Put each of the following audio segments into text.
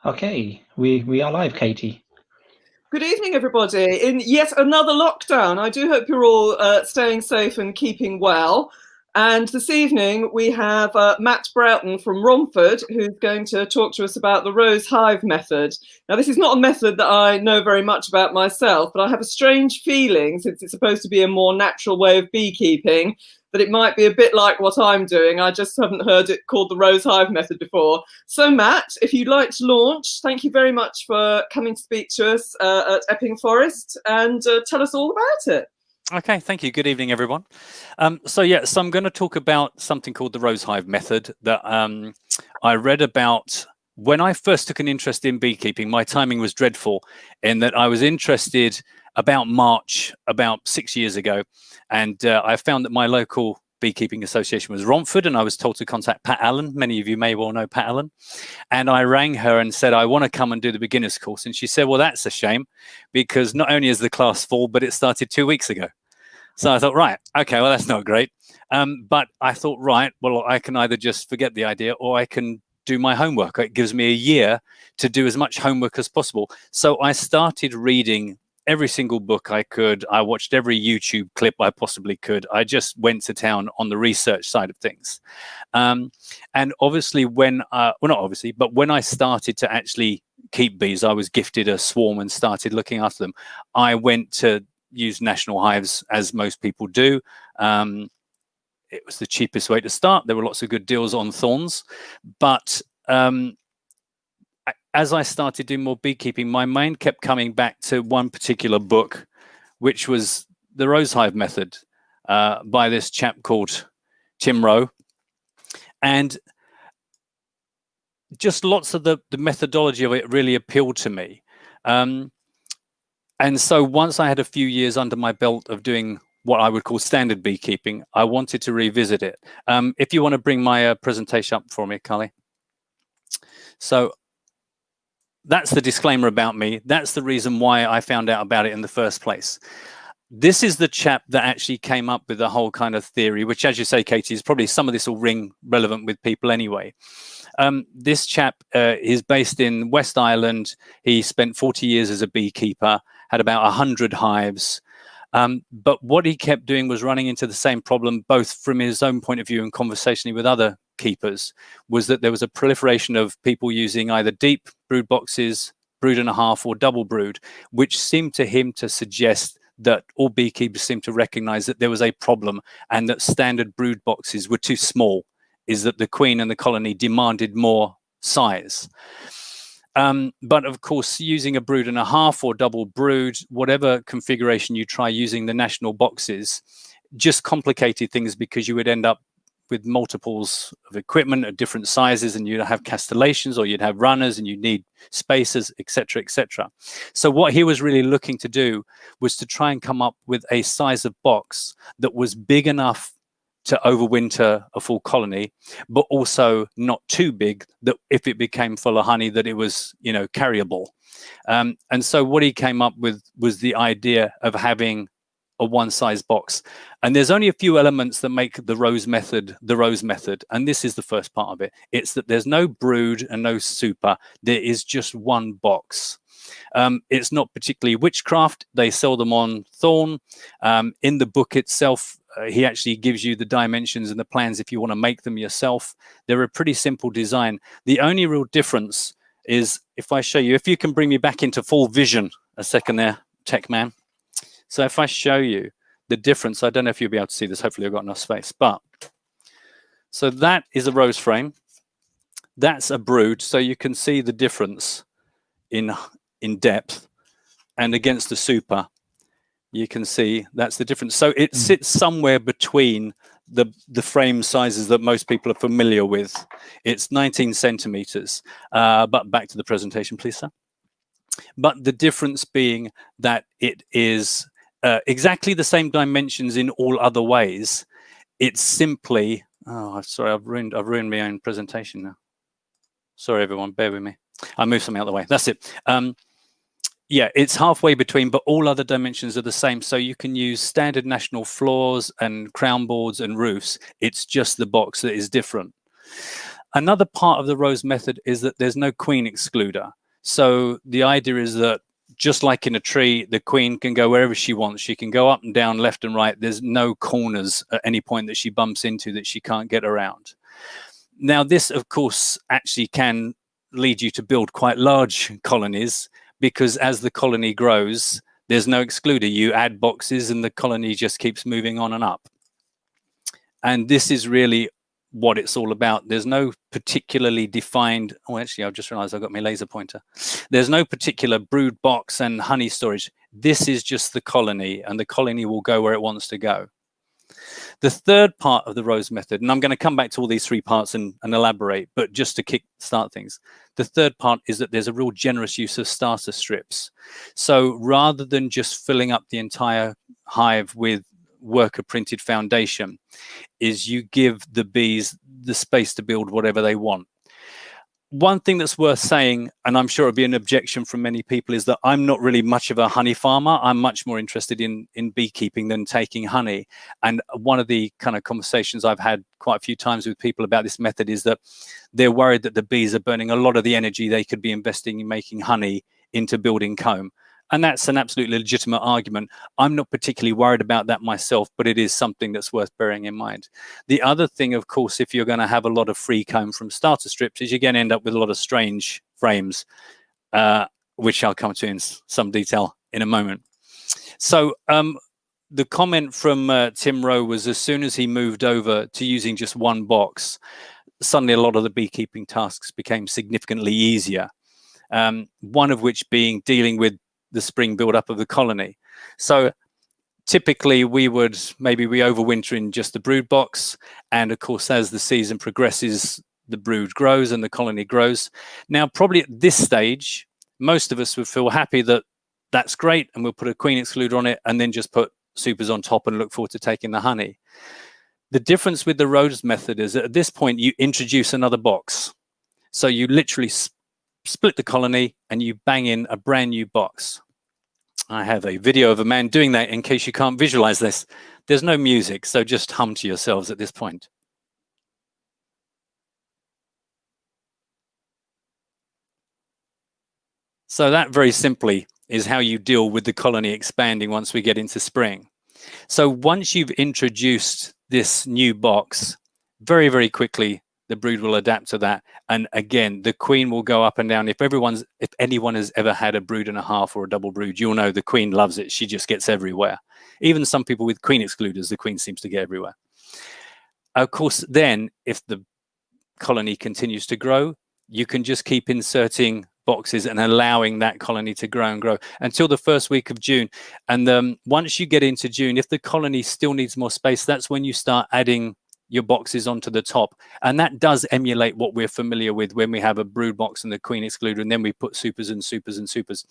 Okay, we are live, Katie. Good evening, everybody. In yet another lockdown, I do hope you're all staying safe and keeping well. And this evening we have Matt Broughton from Romford, who's going to talk to us about the Rose Hive method. Now, this is not a method that I know very much about myself, but I have a strange feeling, since it's supposed to be a more natural way of beekeeping, that it might be a bit like what I'm doing. I just haven't heard it called the Rose Hive method before. So, Matt, if you'd like to launch, thank you very much for coming to speak to us at Epping Forest and tell us all about it. Okay, thank you. Good evening, everyone. So I'm going to talk about something called the Rose Hive method that I read about when I first took an interest in beekeeping. My timing was dreadful in that I was interested about March, about 6 years ago, and I found that my local beekeeping association was Romford, and I was told to contact Pat Allen. Many of you may well know Pat Allen. And I rang her and said, I want to come and do the beginner's course. And she said, well, that's a shame, because not only is the class full, but it started 2 weeks ago. So I thought, right, okay, well, that's not great. But I thought, right, well, I can either just forget the idea or I can do my homework. It gives me a year to do as much homework as possible. So I started reading every single book I could. I watched every YouTube clip I possibly could. I just went to town on the research side of things. And obviously when, well, not obviously, but when I started to actually keep bees, I was gifted a swarm and started looking after them. I went to use national hives, as most people do. It was the cheapest way to start. There were lots of good deals on thorns, but as I started doing more beekeeping, my mind kept coming back to one particular book, which was the Rose Hive method by this chap called Tim Rowe. And just lots of the methodology of it really appealed to me. And so once I had a few years under my belt of doing what I would call standard beekeeping, I wanted to revisit it. If you want to bring my presentation up for me, Carly. So that's the disclaimer about me. That's the reason why I found out about it in the first place. This is the chap that actually came up with the whole kind of theory, which, as you say, Katie, is probably some of this will ring relevant with people anyway. This chap is based in West Ireland. He spent 40 years as a beekeeper, had about 100 hives. But what he kept doing was running into the same problem, both from his own point of view and conversationally with other keepers, was that there was a proliferation of people using either deep brood boxes, brood and a half, or double brood, which seemed to him to suggest that all beekeepers seemed to recognize that there was a problem and that standard brood boxes were too small, is that the queen and the colony demanded more size. But of course, using a brood and a half or double brood, whatever configuration you try using the national boxes, just complicated things, because you would end up with multiples of equipment at different sizes, and you'd have castellations, or you'd have runners, and you'd need spacers, etc., etc. So what he was really looking to do was to try and come up with a size of box that was big enough to overwinter a full colony, but also not too big that if it became full of honey, that it was, you know, carryable. And so what he came up with was the idea of having a one-size box. And there's only a few elements that make the Rose method the Rose method. And this is the first part of it. It's that there's no brood and no super. There is just one box. It's not particularly witchcraft. They sell them on thorn. In the book itself, he actually gives you the dimensions and the plans if you want to make them yourself. They're a pretty simple design. The only real difference is, if I show you, if you can bring me back into full vision a second there, Tech Man. So if I show you the difference, I don't know if you'll be able to see this. Hopefully I've got enough space. But so that is a rose frame. That's a brood. So you can see the difference in depth, and against the super, you can see that's the difference. So it sits somewhere between the frame sizes that most people are familiar with. It's 19 centimeters. But back to the presentation, please, sir. But the difference being that it is exactly the same dimensions in all other ways. It's simply, oh, sorry, I've ruined my own presentation now. Sorry, everyone, bear with me. I moved something out of the way. That's it. Yeah, it's halfway between, but all other dimensions are the same. So you can use standard national floors and crown boards and roofs. It's just the box that is different. Another part of the rose method is that there's no queen excluder. So the idea is that just like in a tree, the queen can go wherever she wants. She can go up and down, left and right. There's no corners at any point that she bumps into that she can't get around. Now, this, of course, actually can lead you to build quite large colonies, because as the colony grows, there's no excluder. You add boxes and the colony just keeps moving on and up. And this is really what it's all about. There's no particularly defined, oh, actually, I've just realized I've got my laser pointer. There's no particular brood box and honey storage. This is just the colony, and the colony will go where it wants to go. The third part of the rose method, and I'm going to come back to all these three parts and elaborate, but just to start things, the third part is that there's a real generous use of starter strips. So rather than just filling up the entire hive with worker printed foundation, is you give the bees the space to build whatever they want. One thing that's worth saying, and I'm sure it'll be an objection from many people, is that I'm not really much of a honey farmer. I'm much more interested in beekeeping than taking honey. And one of the kind of conversations I've had quite a few times with people about this method is that they're worried that the bees are burning a lot of the energy they could be investing in making honey into building comb. And that's an absolutely legitimate argument. I'm not particularly worried about that myself, but it is something that's worth bearing in mind. The other thing, of course, if you're going to have a lot of free comb from starter strips, is you're going to end up with a lot of strange frames, which I'll come to in some detail in a moment. So the comment from Tim Rowe was, as soon as he moved over to using just one box, suddenly a lot of the beekeeping tasks became significantly easier. One of which being dealing with the spring build-up of the colony. So typically we overwinter in just the brood box, and of course as the season progresses the brood grows and the colony grows. Now probably at this stage most of us would feel happy that that's great, and we'll put a queen excluder on it and then just put supers on top and look forward to taking the honey. The difference with the rose method is that at this point you introduce another box. So you literally split the colony and you bang in a brand new box. I have a video of a man doing that in case you can't visualize this. There's no music, so just hum to yourselves at this point. So that very simply is how you deal with the colony expanding once we get into spring. So once you've introduced this new box, very, very quickly the brood will adapt to that. And again, the queen will go up and down. If anyone has ever had a brood and a half or a double brood, you'll know the queen loves it. She just gets everywhere. Even some people with queen excluders, the queen seems to get everywhere. Of course, then if the colony continues to grow, you can just keep inserting boxes and allowing that colony to grow and grow until the first week of June. And once you get into June, if the colony still needs more space, that's when you start adding your boxes onto the top. And that does emulate what we're familiar with when we have a brood box and the queen excluder, and then we put supers and supers and supers,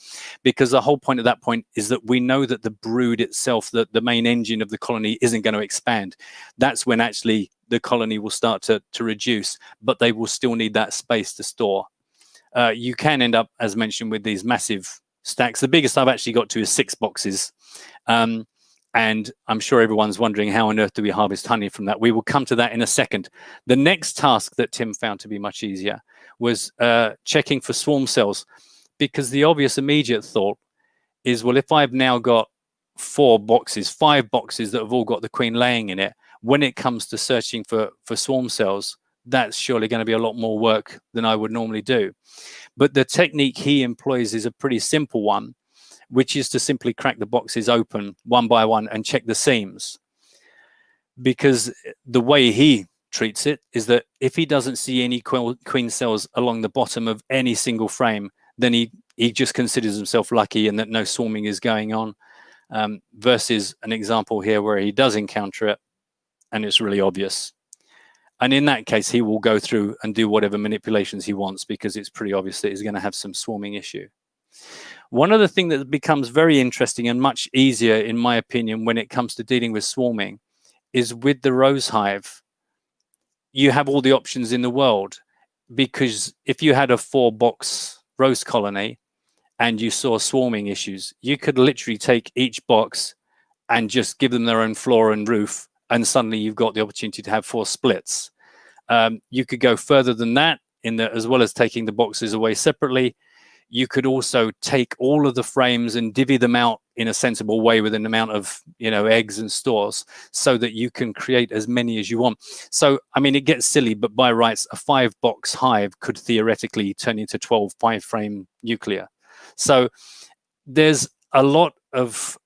because the whole point at that point is that we know that the brood itself, the main engine of the colony, isn't going to expand. That's when actually the colony will start to reduce, but they will still need that space to store. You can end up, as mentioned, with these massive stacks. The biggest I've actually got to is 6 boxes. And I'm sure everyone's wondering, how on earth do we harvest honey from that? We will come to that in a second. The next task that Tim found to be much easier was checking for swarm cells, because the obvious immediate thought is, well, if I've now got 5 boxes that have all got the queen laying in it, when it comes to searching for swarm cells, that's surely going to be a lot more work than I would normally do. But the technique he employs is a pretty simple one, which is to simply crack the boxes open one by one and check the seams. Because the way he treats it is that if he doesn't see any queen cells along the bottom of any single frame, then he just considers himself lucky and that no swarming is going on, versus an example here where he does encounter it and it's really obvious. And in that case, he will go through and do whatever manipulations he wants, because it's pretty obvious that he's going to have some swarming issue. One other thing that becomes very interesting and much easier, in my opinion, when it comes to dealing with swarming is with the Rose Hive. You have all the options in the world, because if you had a 4-box rose colony and you saw swarming issues, you could literally take each box and just give them their own floor and roof, and suddenly you've got the opportunity to have 4 splits. You could go further than that, as well as taking the boxes away separately. You could also take all of the frames and divvy them out in a sensible way with an amount of, eggs and stores, so that you can create as many as you want. So, I mean, it gets silly, but by rights, a 5-box hive could theoretically turn into 12 5-frame nuclear. So there's a lot of,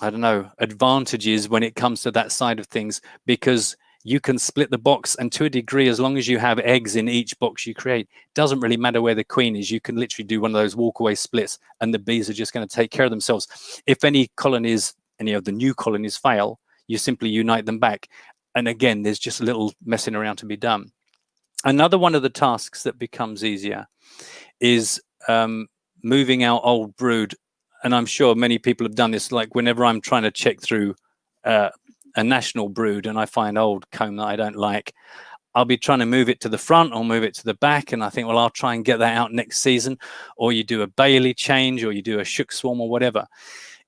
advantages when it comes to that side of things, because you can split the box, and to a degree, as long as you have eggs in each box you create, it doesn't really matter where the queen is. You can literally do one of those walkaway splits, and the bees are just going to take care of themselves. If any of the new colonies fail, you simply unite them back. And again, there's just a little messing around to be done. Another one of the tasks that becomes easier is moving out old brood. And I'm sure many people have done this, like whenever I'm trying to check through a national brood and I find old comb that I don't like, I'll be trying to move it to the front or move it to the back, and I think, well, I'll try and get that out next season. Or you do a Bailey change, or you do a shook swarm, or whatever.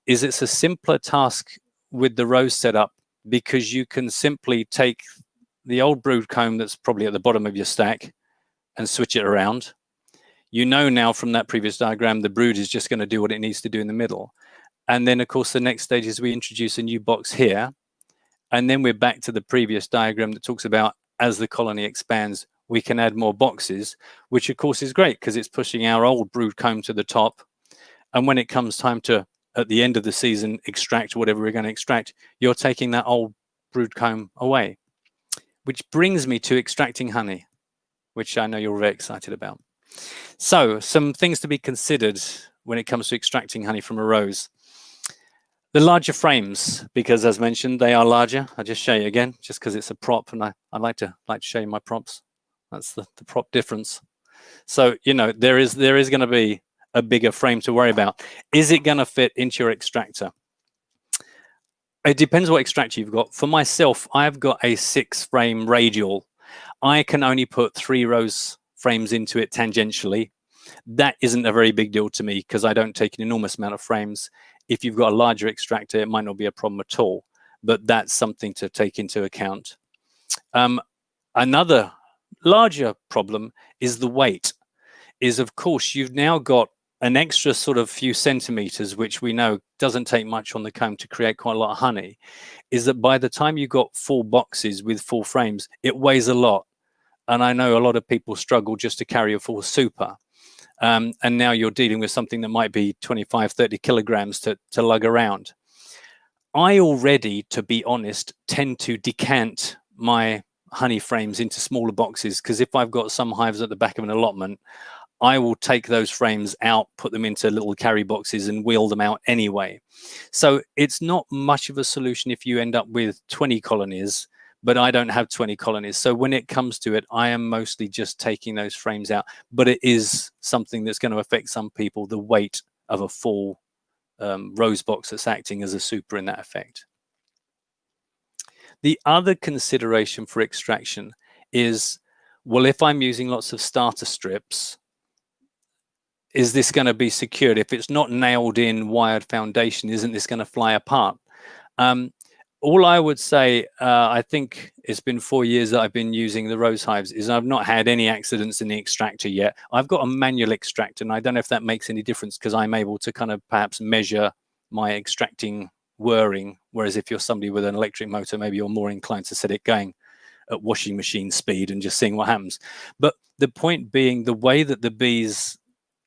It's a simpler task with the rose setup, because you can simply take the old brood comb that's probably at the bottom of your stack and switch it around. Now from that previous diagram, the brood is just going to do what it needs to do in the middle. And then, of course, the next stage is we introduce a new box here. And then we're back to the previous diagram that talks about, as the colony expands, we can add more boxes, which of course is great because it's pushing our old brood comb to the top. And when it comes time to, at the end of the season, extract whatever we're going to extract, you're taking that old brood comb away. Which brings me to extracting honey, which I know you're very excited about. So some things to be considered when it comes to extracting honey from a rose. The larger frames, because as mentioned, they are larger. I'll just show you again, just because it's a prop, and I like to show you my props. That's the prop difference. So, there is going to be a bigger frame to worry about. Is it going to fit into your extractor? It depends what extractor you've got. For myself, I've got a 6-frame radial. I can only put 3 rose frames into it tangentially. That isn't a very big deal to me because I don't take an enormous amount of frames. If you've got a larger extractor, it might not be a problem at all, but that's something to take into account. Another larger problem is the weight. Of course, you've now got an extra sort of few centimeters, which we know doesn't take much on the comb to create quite a lot of honey, is that by the time you've got 4 boxes with 4 frames, it weighs a lot. And I know a lot of people struggle just to carry a full super. And now you're dealing with something that might be 25, 30 kilograms to lug around. I already, to be honest, tend to decant my honey frames into smaller boxes, because if I've got some hives at the back of an allotment, I will take those frames out, put them into little carry boxes and wheel them out anyway. So it's not much of a solution if you end up with 20 colonies, but I don't have 20 colonies. So when it comes to it, I am mostly just taking those frames out. But it is something that's going to affect some people, the weight of a full rose box that's acting as a super in that effect. The other consideration for extraction is, well, if I'm using lots of starter strips, is this going to be secured? If it's not nailed in wired foundation, isn't this going to fly apart? All I would say, I think it's been 4 years that I've been using the Rose Hives, is I've not had any accidents in the extractor yet. I've got a manual extractor, and I don't know if that makes any difference because I'm able to kind of perhaps measure my extracting whirring, whereas if you're somebody with an electric motor, maybe you're more inclined to set it going at washing machine speed and just seeing what happens. But the point being, the way that the bees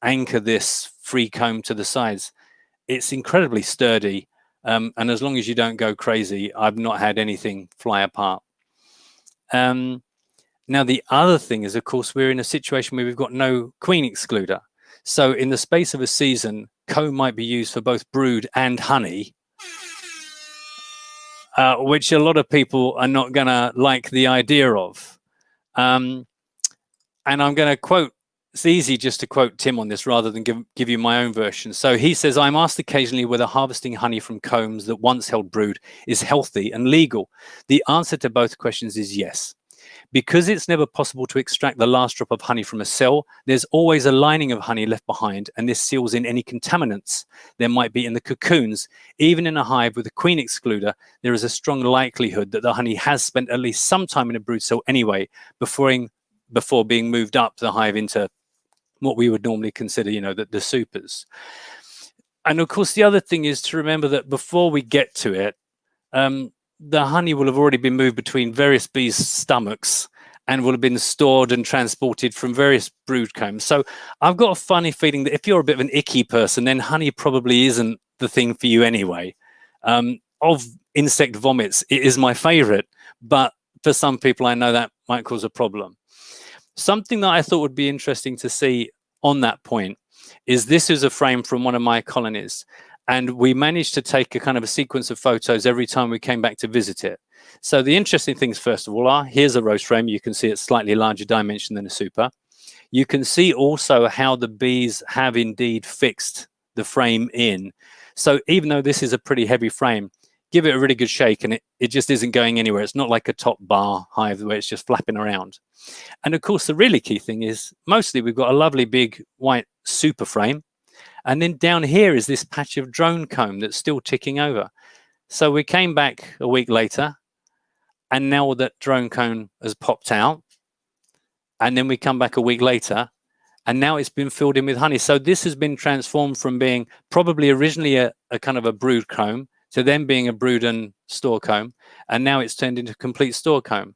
anchor this free comb to the sides, it's incredibly sturdy. And as long as you don't go crazy, I've not had anything fly apart. Now, the other thing is, of course, we're in a situation where we've got no queen excluder. So in the space of a season, comb might be used for both brood and honey, which a lot of people are not going to like the idea of. And I'm going to quote, it's easy just to quote Tim on this rather than give you my own version. So he says, I'm asked occasionally whether harvesting honey from combs that once held brood is healthy and legal. The answer to both questions is yes, Because it's never possible to extract the last drop of honey from a cell, there's always a lining of honey left behind, and this seals in any contaminants there might be in the cocoons. Even in a hive with a queen excluder, there is a strong likelihood that the honey has spent at least some time in a brood cell anyway, before being moved up the hive into what we would normally consider, you know, the supers. And of course, the other thing is to remember that before we get to it, the honey will have already been moved between various bees' stomachs and will have been stored and transported from various brood combs. So I've got a funny feeling that if you're a bit of an icky person, then honey probably isn't the thing for you anyway. Of insect vomits, it is my favorite, but for some people, I know that might cause a problem. Something that I thought would be interesting to see on that point is this is a frame from one of my colonies. And we managed to take a kind of a sequence of photos every time we came back to visit it. So the interesting things, first of all, are here's a rose frame. You can see it's slightly larger dimension than a super. You can see also how the bees have indeed fixed the frame in. So even though this is a pretty heavy frame, give it a really good shake and it just isn't going anywhere. It's not like a top bar hive where it's just flapping around. And of course, the really key thing is mostly we've got a lovely big white super frame. And then down here is this patch of drone comb that's still ticking over. So we came back a week later, and now that drone comb has popped out. And then we come back a week later, and now it's been filled in with honey. So this has been transformed from being probably originally a kind of a brood comb to then being a brood and store comb. And now it's turned into complete store comb.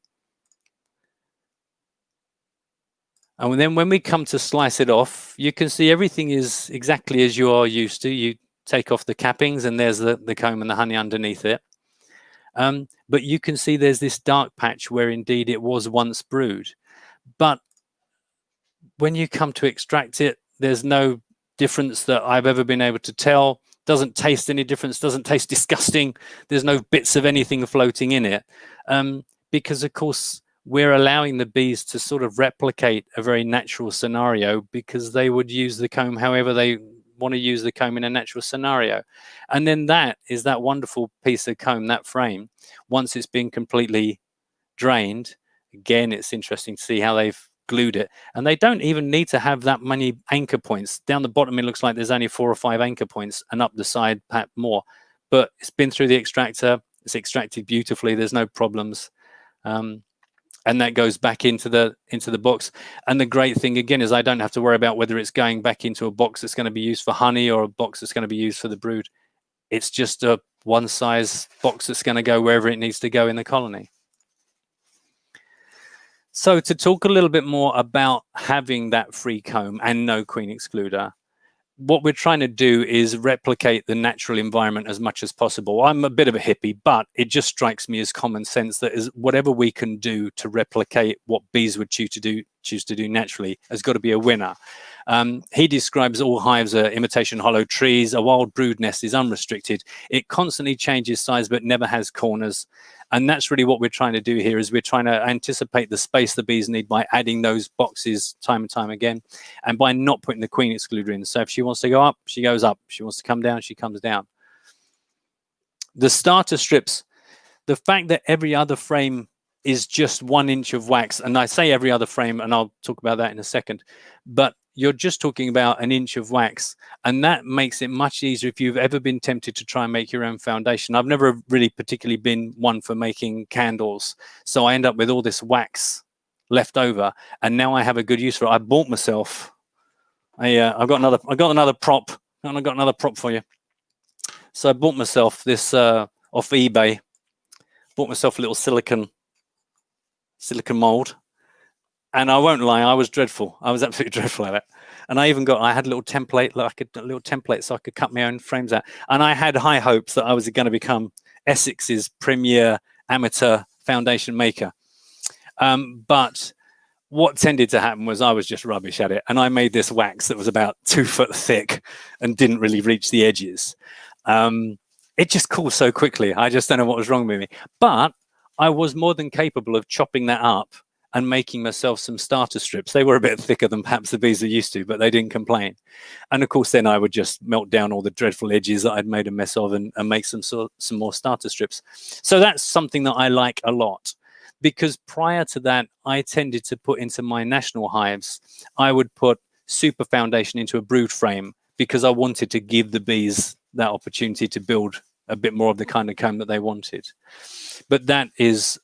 And then when we come to slice it off, you can see everything is exactly as you are used to. You take off the cappings and there's the comb and the honey underneath it. But you can see there's this dark patch where indeed it was once brood. But when you come to extract it, there's no difference that I've ever been able to tell. Doesn't taste any difference, doesn't taste disgusting. There's no bits of anything floating in it. Because of course, we're allowing the bees to sort of replicate a very natural scenario because they would use the comb however they want to use the comb in a natural scenario. And then that is that wonderful piece of comb, that frame, once it's been completely drained. Again, it's interesting to see how they've glued it. And they don't even need to have that many anchor points. Down the bottom, it looks like there's only 4 or 5 anchor points, and up the side, perhaps more. But it's been through the extractor. It's extracted beautifully. There's no problems. And that goes back into the box. And the great thing again is I don't have to worry about whether it's going back into a box that's going to be used for honey or a box that's going to be used for the brood. It's just a one size box that's going to go wherever it needs to go in the colony. So to talk a little bit more about having that free comb and no queen excluder, what we're trying to do is replicate the natural environment as much as possible. I'm a bit of a hippie, but it just strikes me as common sense that is whatever we can do to replicate what bees would choose to do naturally has got to be a winner. He describes all hives are imitation hollow trees. A wild brood nest is unrestricted. It constantly changes size, but never has corners. And that's really what we're trying to do here is we're trying to anticipate the space the bees need by adding those boxes time and time again, and by not putting the queen excluder in. So if she wants to go up, she goes up. If she wants to come down, she comes down. The starter strips, the fact that every other frame is just 1 inch of wax, and I say every other frame, and I'll talk about that in a second, but you're just talking about 1 inch of wax, and that makes it much easier if you've ever been tempted to try and make your own foundation. I've never really particularly been one for making candles, so I end up with all this wax left over, and now I have a good use for it. I bought myself I've got another prop, and I've got another prop for you. So I bought myself this off eBay. Bought myself a little silicon mold. And I won't lie, I was dreadful. I was absolutely dreadful at it. And I had a little template, so I could cut my own frames out. And I had high hopes that I was going to become Essex's premier amateur foundation maker. But what tended to happen was I was just rubbish at it. And I made this wax that was about 2 foot thick and didn't really reach the edges. It just cooled so quickly. I just don't know what was wrong with me. But I was more than capable of chopping that up and making myself some starter strips. They were a bit thicker than perhaps the bees are used to, but they didn't complain. And of course, then I would just melt down all the dreadful edges that I'd made a mess of and make some more starter strips. So that's something that I like a lot. because prior to that, I tended to put into my national hives, I would put super foundation into a brood frame because I wanted to give the bees that opportunity to build a bit more of the kind of comb that they wanted. But that is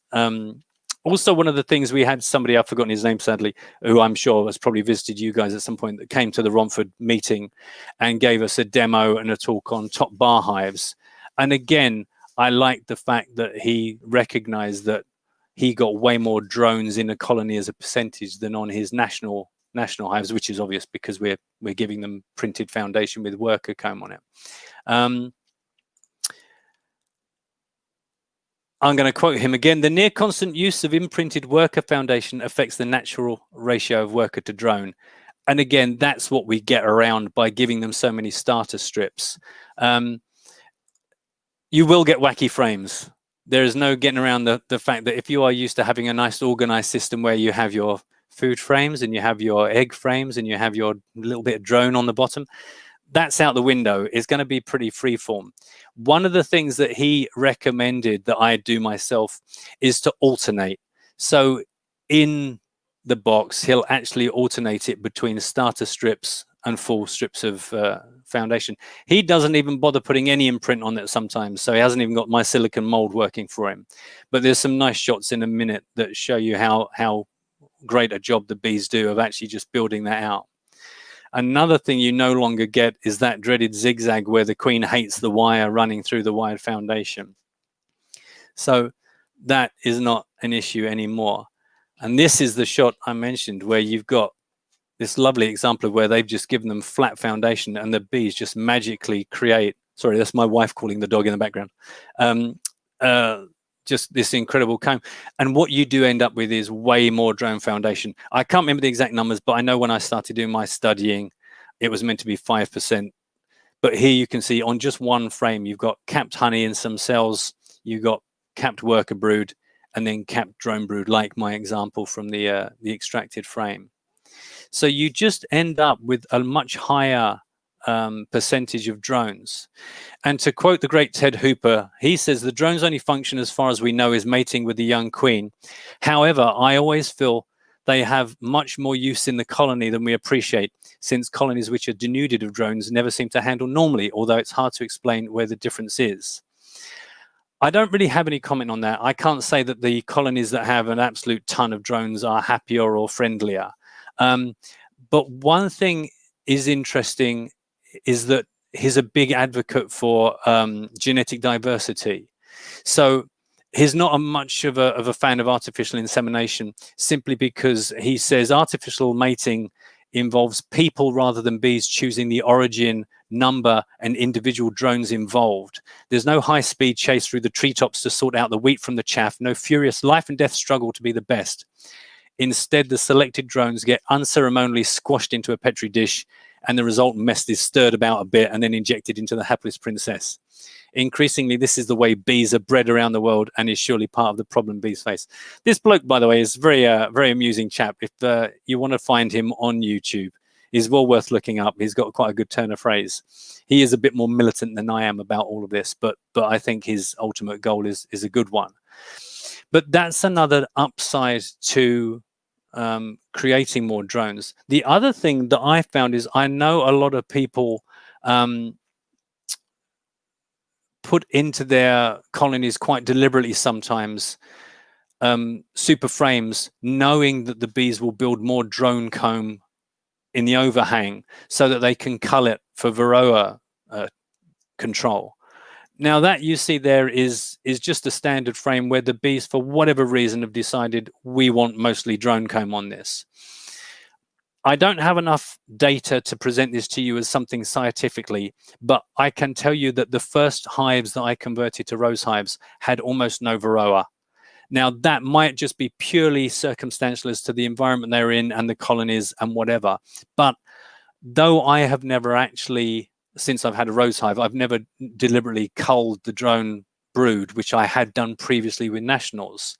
also one of the things. We had somebody, I've forgotten his name sadly, who I'm sure has probably visited you guys at some point, that came to the Romford meeting and gave us a demo and a talk on top bar hives. And again, I liked the fact that he recognized that he got way more drones in a colony as a percentage than on his national hives, which is obvious because we're giving them printed foundation with worker comb on it. I'm going to quote him again. The near constant use of imprinted worker foundation affects the natural ratio of worker to drone. And again, that's what we get around by giving them so many starter strips. You will get wacky frames. There is no getting around the fact that if you are used to having a nice organized system where you have your food frames and you have your egg frames and you have your little bit of drone on the bottom, that's out the window. It's going to be pretty freeform. One of the things that he recommended that I do myself is to alternate. So in the box, he'll actually alternate it between starter strips and full strips of foundation. He doesn't even bother putting any imprint on it sometimes, so he hasn't even got my silicon mold working for him. But there's some nice shots in a minute that show you how great a job the bees do of actually just building that out. Another thing you no longer get is that dreaded zigzag where the queen hates the wire running through the wired foundation. So that is not an issue anymore. And this is the shot I mentioned where you've got this lovely example of where they've just given them flat foundation and the bees just magically create, sorry, that's my wife calling the dog in the background, just this incredible comb. And what you do end up with is way more drone foundation. I can't remember the exact numbers, but I know when I started doing my studying, it was meant to be 5%. But here you can see on just one frame, you've got capped honey in some cells, you've got capped worker brood, and then capped drone brood, like my example from the extracted frame. So you just end up with a much higher percentage of drones. And to quote the great Ted Hooper, he says the drones only function as far as we know is mating with the young queen. However, I always feel they have much more use in the colony than we appreciate, since colonies which are denuded of drones never seem to handle normally, although it's hard to explain where the difference is. I don't really have any comment on that. I can't say that the colonies that have an absolute ton of drones are happier or friendlier. But one thing is interesting is that he's a big advocate for genetic diversity. So he's not much of a fan of artificial insemination, simply because he says artificial mating involves people rather than bees choosing the origin, number, and individual drones involved. There's no high-speed chase through the treetops to sort out the wheat from the chaff, no furious life and death struggle to be the best. Instead, the selected drones get unceremoniously squashed into a petri dish, and the result mess is stirred about a bit and then injected into the hapless princess. Increasingly, this is the way bees are bred around the world and is surely part of the problem bees face. This bloke, by the way, is very amusing chap. If you want to find him on YouTube, he's well worth looking up. He's got quite a good turn of phrase. He is a bit more militant than I am about all of this, but I think his ultimate goal is a good one. But that's another upside to creating more drones. The other thing that I found is I know a lot of people put into their colonies quite deliberately sometimes super frames, knowing that the bees will build more drone comb in the overhang so that they can cull it for varroa control. Now that you see there is just a standard frame where the bees, for whatever reason, have decided we want mostly drone comb on this. I don't have enough data to present this to you as something scientifically, but I can tell you that the first hives that I converted to rose hives had almost no varroa. Now that might just be purely circumstantial as to the environment they're in and the colonies and whatever. But though I have never actually, since I've had a rose hive, I've never deliberately culled the drone brood, which I had done previously with nationals,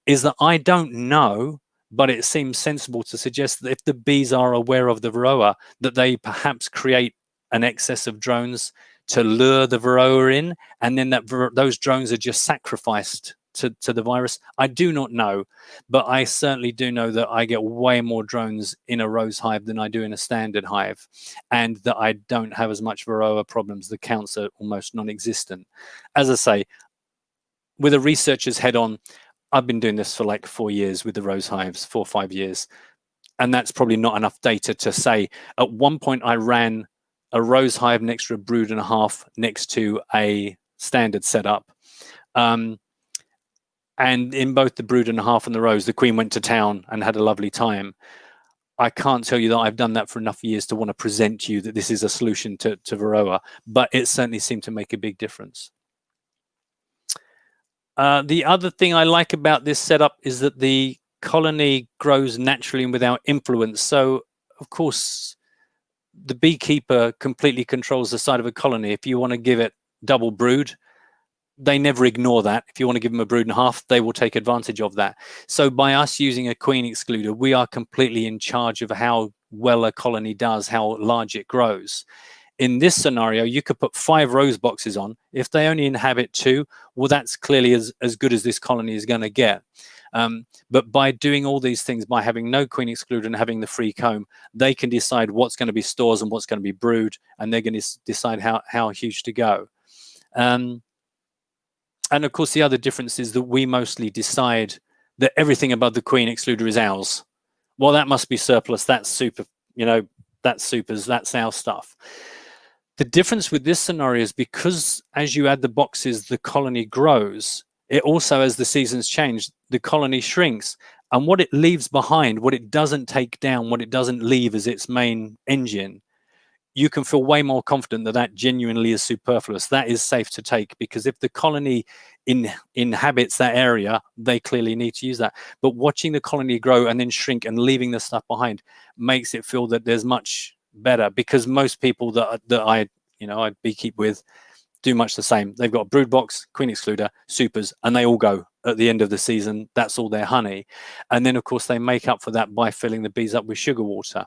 is that I don't know, but it seems sensible to suggest that if the bees are aware of the varroa, that they perhaps create an excess of drones to lure the varroa in, and then that those drones are just sacrificed to the virus? I do not know, but I certainly do know that I get way more drones in a rose hive than I do in a standard hive, and that I don't have as much varroa problems. The counts are almost non-existent. As I say, with a researcher's head on, I've been doing this for like 4 years with the rose hives, 4 or 5 years. And that's probably not enough data to say. At one point, I ran a rose hive next to a brood and a half next to a standard setup. And in both the brood and a half and the rose, the queen went to town and had a lovely time. I can't tell you that I've done that for enough years to want to present to you that this is a solution to varroa, but it certainly seemed to make a big difference. The other thing I like about this setup is that the colony grows naturally and without influence. So, of course, the beekeeper completely controls the side of a colony. If you want to give it double brood, they never ignore that. If you want to give them a brood and a half, they will take advantage of that. So by us using a queen excluder, we are completely in charge of how well a colony does, how large it grows. In this scenario, you could put 5 rose boxes on. If they only inhabit 2, well, that's clearly as good as this colony is going to get. But by doing all these things, by having no queen excluder and having the free comb, they can decide what's going to be stores and what's going to be brood, and they're going to decide how huge to go. And of course, the other difference is that we mostly decide that everything above the queen excluder is ours. Well, that must be surplus. That's super, that's supers, that's our stuff. The difference with this scenario is because as you add the boxes, the colony grows. It also, as the seasons change, the colony shrinks. And what it leaves behind, what it doesn't take down, what it doesn't leave as its main engine, you can feel way more confident that that genuinely is superfluous. That is safe to take, because if the colony inhabits that area, they clearly need to use that. But watching the colony grow and then shrink and leaving the stuff behind makes it feel that there's much better, because most people that I beekeep with do much the same. They've got a brood box, queen excluder, supers, and they all go at the end of the season. That's all their honey. And then, of course, they make up for that by filling the bees up with sugar water.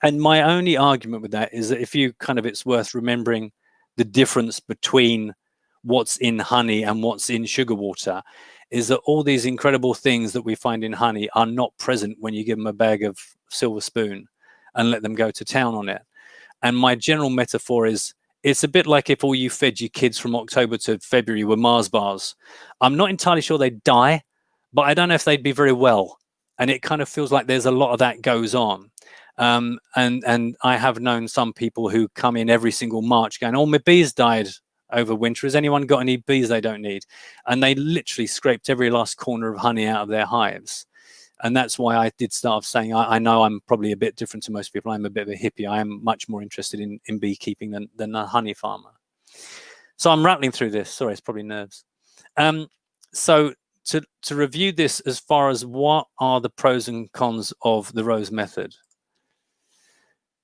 And my only argument with that is that it's worth remembering the difference between what's in honey and what's in sugar water, is that all these incredible things that we find in honey are not present when you give them a bag of silver spoon and let them go to town on it. And my general metaphor is, it's a bit like if all you fed your kids from October to February were Mars bars. I'm not entirely sure they'd die, but I don't know if they'd be very well. And it kind of feels like there's a lot of that goes on. And I have known some people who come in every single March going, oh, my bees died over winter. Has anyone got any bees they don't need? And they literally scraped every last corner of honey out of their hives. And that's why I did start off saying, I know I'm probably a bit different to most people. I'm a bit of a hippie. I am much more interested in beekeeping than a honey farmer. So I'm rattling through this. Sorry, it's probably nerves. So to review this as far as what are the pros and cons of the rose method.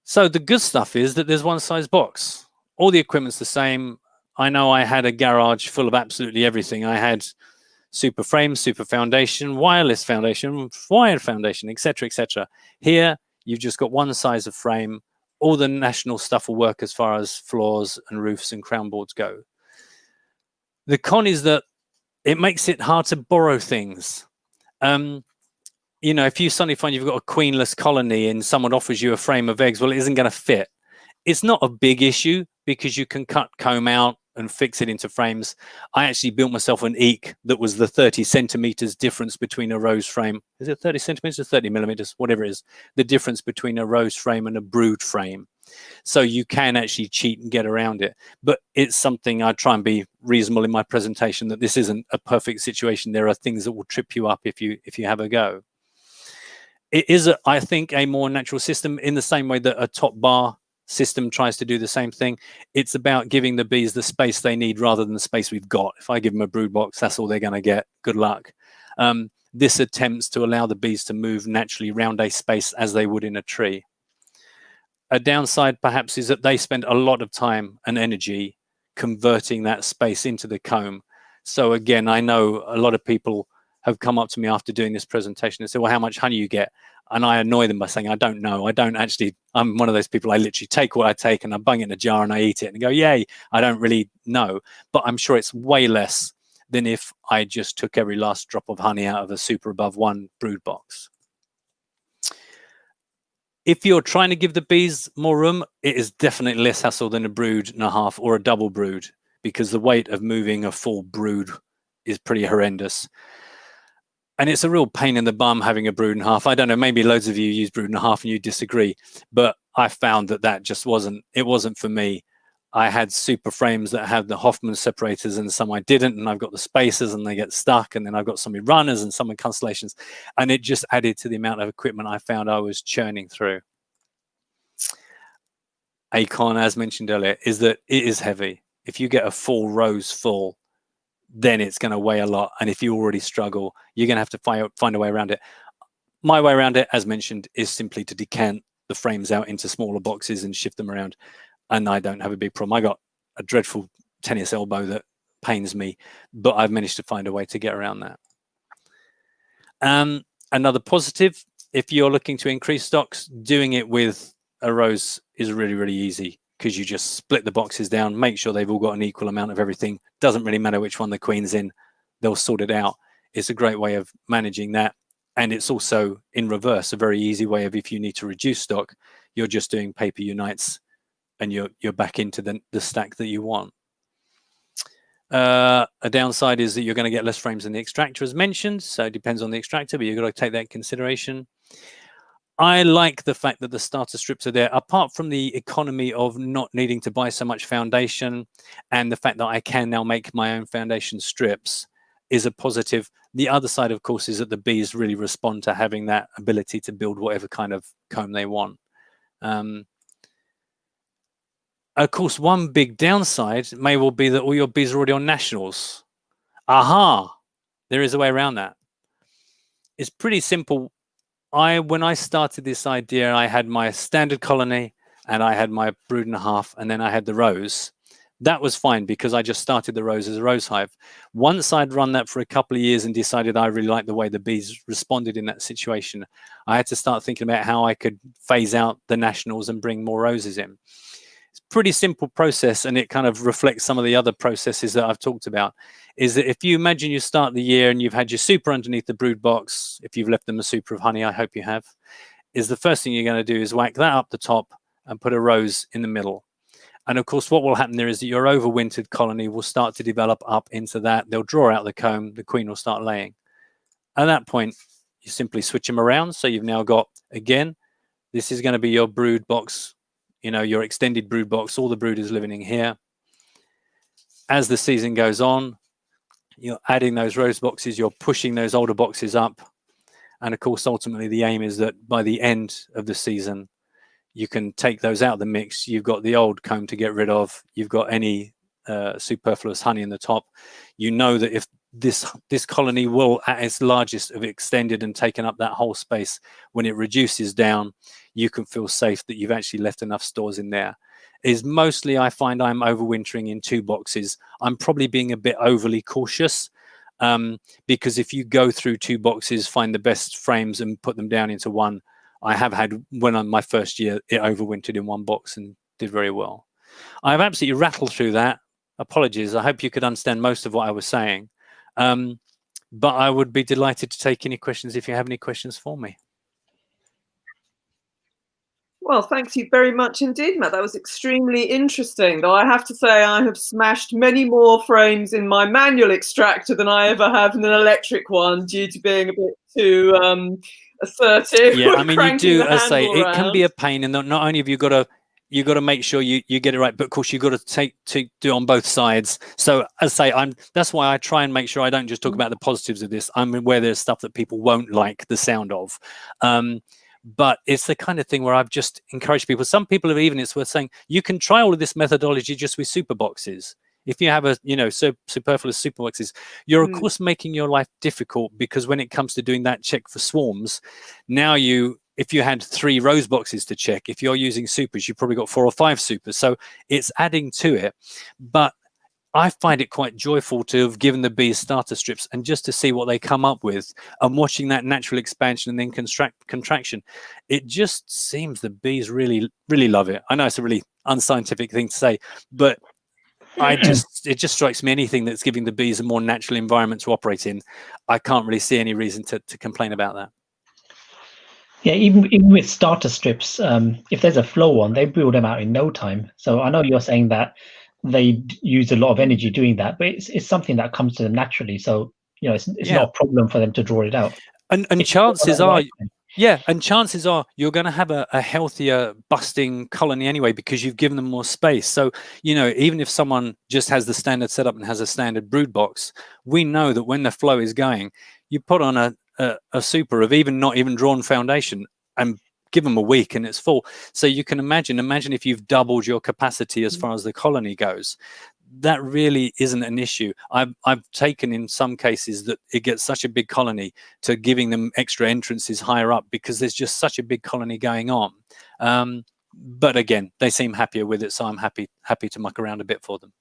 So the good stuff is that there's one size box. All the equipment's the same. I know I had a garage full of absolutely everything. I had super frame, super foundation, wireless foundation, wired foundation, etc., etc. Here, you've just got one size of frame. All the national stuff will work as far as floors and roofs and crown boards go. The con is that it makes it hard to borrow things. If you suddenly find you've got a queenless colony and someone offers you a frame of eggs, well, it isn't going to fit. It's not a big issue because you can cut comb out and fix it into frames. I actually built myself an eek that was the 30 centimeters difference between a rose frame. Is it 30 centimeters or 30 millimeters? Whatever it is, the difference between a rose frame and a brood frame. So you can actually cheat and get around it. But it's something I try and be reasonable in my presentation, that this isn't a perfect situation. There are things that will trip you up if you have a go. It is, I think, a more natural system in the same way that a top bar system tries to do the same thing. It's about giving the bees the space they need rather than the space we've got. If I give them a brood box, that's all they're going to get. Good luck. This attempts to allow the bees to move naturally around a space as they would in a tree. A downside perhaps is that they spend a lot of time and energy converting that space into the comb. So again, I know a lot of people have come up to me after doing this presentation and said, well, how much honey you get? And I annoy them by saying, I don't know. I'm one of those people, I literally take what I take and I bung it in a jar and I eat it and go, yay, I don't really know. But I'm sure it's way less than if I just took every last drop of honey out of a super above 1 brood box. If you're trying to give the bees more room, it is definitely less hassle than a brood and a half or a double brood, because the weight of moving a full brood is pretty horrendous. And it's a real pain in the bum having a brood and a half. I don't know, maybe loads of you use brood and a half and you disagree, but I found that just wasn't for me. I had super frames that had the Hoffman separators and some I didn't, and I've got the spacers and they get stuck, and then I've got some runners and some in constellations, and it just added to the amount of equipment I found I was churning through. A con, as mentioned earlier, is that it is heavy. If you get a full rose full, then it's going to weigh a lot, and if you already struggle, you're going to have to find a way around it. My way around it, as mentioned, is simply to decant the frames out into smaller boxes and shift them around, and I don't have a big problem. I got a dreadful tennis elbow that pains me, but I've managed to find a way to get around that. Another positive, if you're looking to increase stocks, doing it with a rose is really, really easy, because you just split the boxes down, make sure they've all got an equal amount of everything. Doesn't really matter which one the queen's in, they'll sort it out. It's a great way of managing that. And it's also in reverse, a very easy way of, if you need to reduce stock, you're just doing paper unites and you're back into the stack that you want. A downside is that you're going to get less frames in the extractor, as mentioned. So it depends on the extractor, but you've got to take that in consideration. I like the fact that the starter strips are there, apart from the economy of not needing to buy so much foundation, and the fact that I can now make my own foundation strips is a positive. The other side, of course, is that the bees really respond to having that ability to build whatever kind of comb they want. Of course, one big downside may well be that all your bees are already on nationals. Aha! There is a way around that. It's pretty simple. When I started this idea, I had my standard colony and I had my brood and a half, and then I had the rose. That was fine because I just started the rose as a rose hive. Once I'd run that for a couple of years and decided I really liked the way the bees responded in that situation, I had to start thinking about how I could phase out the nationals and bring more roses in. It's a pretty simple process, and it kind of reflects some of the other processes that I've talked about. Is that if you imagine you start the year and you've had your super underneath the brood box, if you've left them a super of honey, I hope you have, is the first thing you're going to do is whack that up the top and put a rose in the middle. And of course, what will happen there is that your overwintered colony will start to develop up into that. They'll draw out the comb, the queen will start laying. At that point, you simply switch them around. So you've now got, again, this is going to be your brood box, you know, your extended brood box, all the brooders living in here. As the season goes on, you're adding those rose boxes, you're pushing those older boxes up. And of course, ultimately, the aim is that by the end of the season, you can take those out of the mix. You've got the old comb to get rid of. You've got any superfluous honey in the top. You know that if this colony will, at its largest, have extended and taken up that whole space, when it reduces down, you can feel safe that you've actually left enough stores in there. Is mostly I find I'm overwintering in 2 boxes. I'm probably being a bit overly cautious because if you go through 2 boxes, find the best frames and put them down into one, I have had, when on my first year, it overwintered in 1 box and did very well. I've absolutely rattled through that. Apologies. I hope you could understand most of what I was saying. But I would be delighted to take any questions if you have any questions for me. Well, thank you very much indeed, Matt. That was extremely interesting. Though I have to say I have smashed many more frames in my manual extractor than I ever have in an electric one, due to being a bit too assertive. Yeah, I mean, you do, as I say, it can be a pain, and not only have you got to make sure you get it right, but of course you've got to do on both sides. So as I say, that's why I try and make sure I don't just talk about the positives of this. I'm aware there's stuff that people won't like the sound of. But it's the kind of thing where I've just encouraged people. Some people have even, it's worth saying, you can try all of this methodology just with super boxes. If you have superfluous super boxes, you're of course making your life difficult, because when it comes to doing that check for swarms, now if you had 3 rose boxes to check, if you're using supers, you've probably got 4 or 5 supers. So it's adding to it. But I find it quite joyful to have given the bees starter strips and just to see what they come up with, and watching that natural expansion and then contraction. It just seems the bees really, really love it. I know it's a really unscientific thing to say, but it just strikes me, anything that's giving the bees a more natural environment to operate in, I can't really see any reason to complain about that. Yeah, even with starter strips, if there's a flow on, they build them out in no time. So I know you're saying that they use a lot of energy doing that, but it's something that comes to them naturally. So it's not a problem for them to draw it out. And chances are, and chances are you're going to have a healthier busting colony anyway, because you've given them more space. So, even if someone just has the standard setup and has a standard brood box, we know that when the flow is going, you put on a super of not even drawn foundation and give them a week and it's full. So you can imagine if you've doubled your capacity as far as the colony goes. That really isn't an issue. I've taken in some cases that it gets such a big colony to giving them extra entrances higher up because there's just such a big colony going on. But again, they seem happier with it, so I'm happy to muck around a bit for them.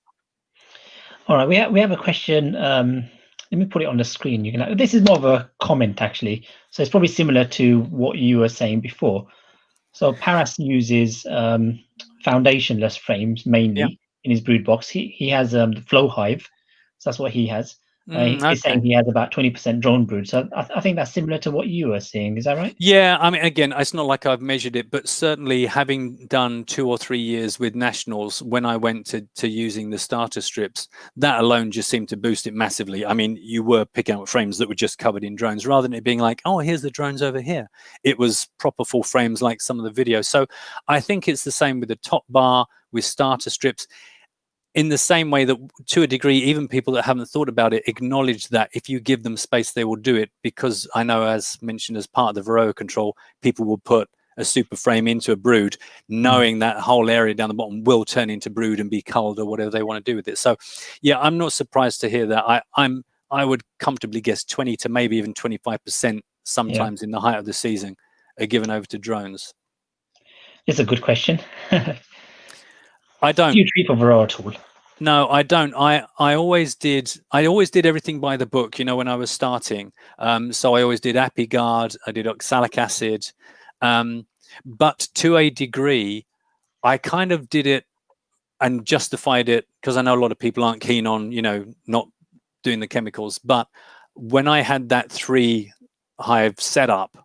All right, we have a question. Let me put it on the screen. This is more of a comment actually, so it's probably similar to what you were saying before. So Paras uses foundationless frames mainly in his brood box. He has the flow hive, so that's what he has. He's saying he has about 20% drone brood. So I think that's similar to what you were saying. Is that right? Yeah, I mean, again, it's not like I've measured it, but certainly having done 2 or 3 years with nationals, when I went to using the starter strips, that alone just seemed to boost it massively. I mean, you were picking up frames that were just covered in drones rather than it being like, oh, here's the drones over here. It was proper full frames like some of the videos. So I think it's the same with the top bar, with starter strips. In the same way that, to a degree, even people that haven't thought about it acknowledge that if you give them space, they will do it. Because I know, as mentioned, as part of the Varroa control, people will put a super frame into a brood, knowing that whole area down the bottom will turn into brood and be culled or whatever they want to do with it. So, yeah, I'm not surprised to hear that. I would comfortably guess 20 to maybe even 25% sometimes in the height of the season are given over to drones. It's a good question. I don't. Do you treat for Varroa at all? No, I don't. I always did everything by the book, when I was starting. So I always did Apiguard, I did oxalic acid. But to a degree, I kind of did it and justified it because I know a lot of people aren't keen on, not doing the chemicals. But when I had that 3 hive setup,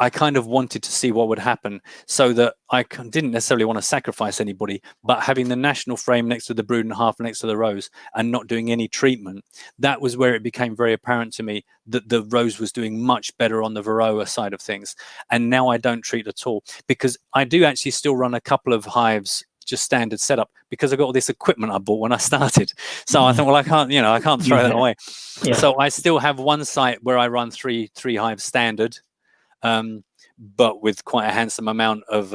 I kind of wanted to see what would happen, so that I didn't necessarily want to sacrifice anybody, but having the national frame next to the brood and half next to the rose and not doing any treatment, that was where it became very apparent to me that the rose was doing much better on the Varroa side of things. And now I don't treat at all, because I do actually still run a couple of hives just standard setup, because I got all this equipment I bought when I started. So I thought, well, I can't throw that away. Yeah. So I still have one site where I run three hives standard, but with quite a handsome amount of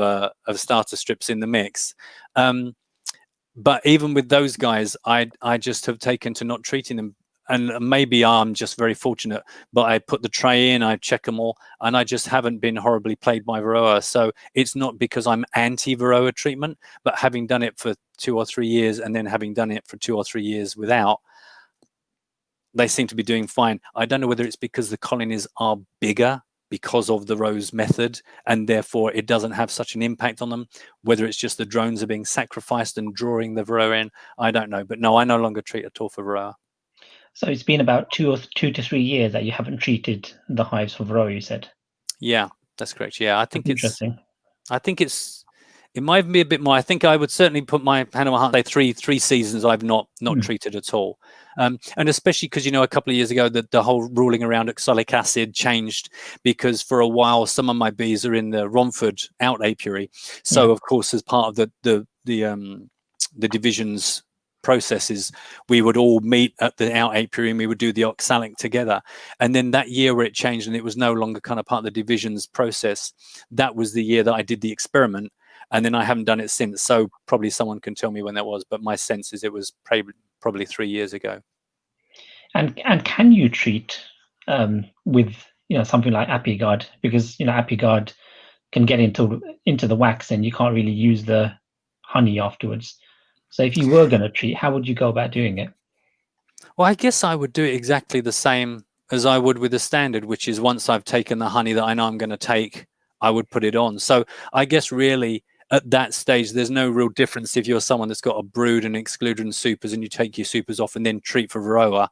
starter strips in the mix. But even with those guys, I just have taken to not treating them. And maybe I'm just very fortunate, but I put the tray in, I check them all, and I just haven't been horribly plagued by Varroa. So it's not because I'm anti-Varroa treatment, but having done it for 2 or 3 years and then having done it for 2 or 3 years without, they seem to be doing fine. I don't know whether it's because the colonies are bigger because of the rose method, and therefore it doesn't have such an impact on them, whether it's just the drones are being sacrificed and drawing the Varroa in, I don't know. But no, I no longer treat at all for Varroa. So it's been about 2 to 3 years that you haven't treated the hives for Varroa, you said? Yeah, that's correct. Yeah, I think interesting. It might be a bit more. I think I would certainly put my hand on my heart, say three seasons I've not treated at all. And especially because, a couple of years ago, the whole ruling around oxalic acid changed, because for a while, some of my bees are in the Romford out apiary. So, of course, as part of the division's processes, we would all meet at the out apiary and we would do the oxalic together. And then that year where it changed and it was no longer kind of part of the division's process, that was the year that I did the experiment. And then I haven't done it since. So probably someone can tell me when that was, but my sense is it was probably 3 years ago. And can you treat with something like Apiguard? Because Apiguard can get into the wax and you can't really use the honey afterwards. So if you were going to treat, how would you go about doing it? Well, I guess I would do it exactly the same as I would with the standard, which is once I've taken the honey that I know I'm going to take, I would put it on. So I guess really at that stage, there's no real difference if you're someone that's got a brood and excluder and supers and you take your supers off and then treat for varroa.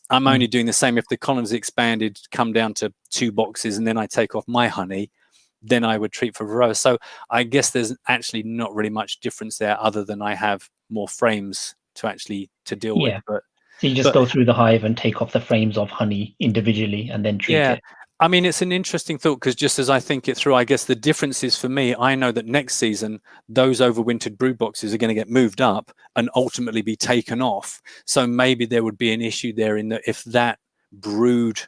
I'm only doing the same if the colony's expanded, come down to 2 boxes, and then I take off my honey, then I would treat for varroa. So I guess there's actually not really much difference there, other than I have more frames to deal with. But so you just go through the hive and take off the frames of honey individually and then treat it. I mean, it's an interesting thought, because just as I think it through, I guess the difference is, for me, I know that next season, those overwintered brood boxes are going to get moved up and ultimately be taken off. So maybe there would be an issue there in that if that brood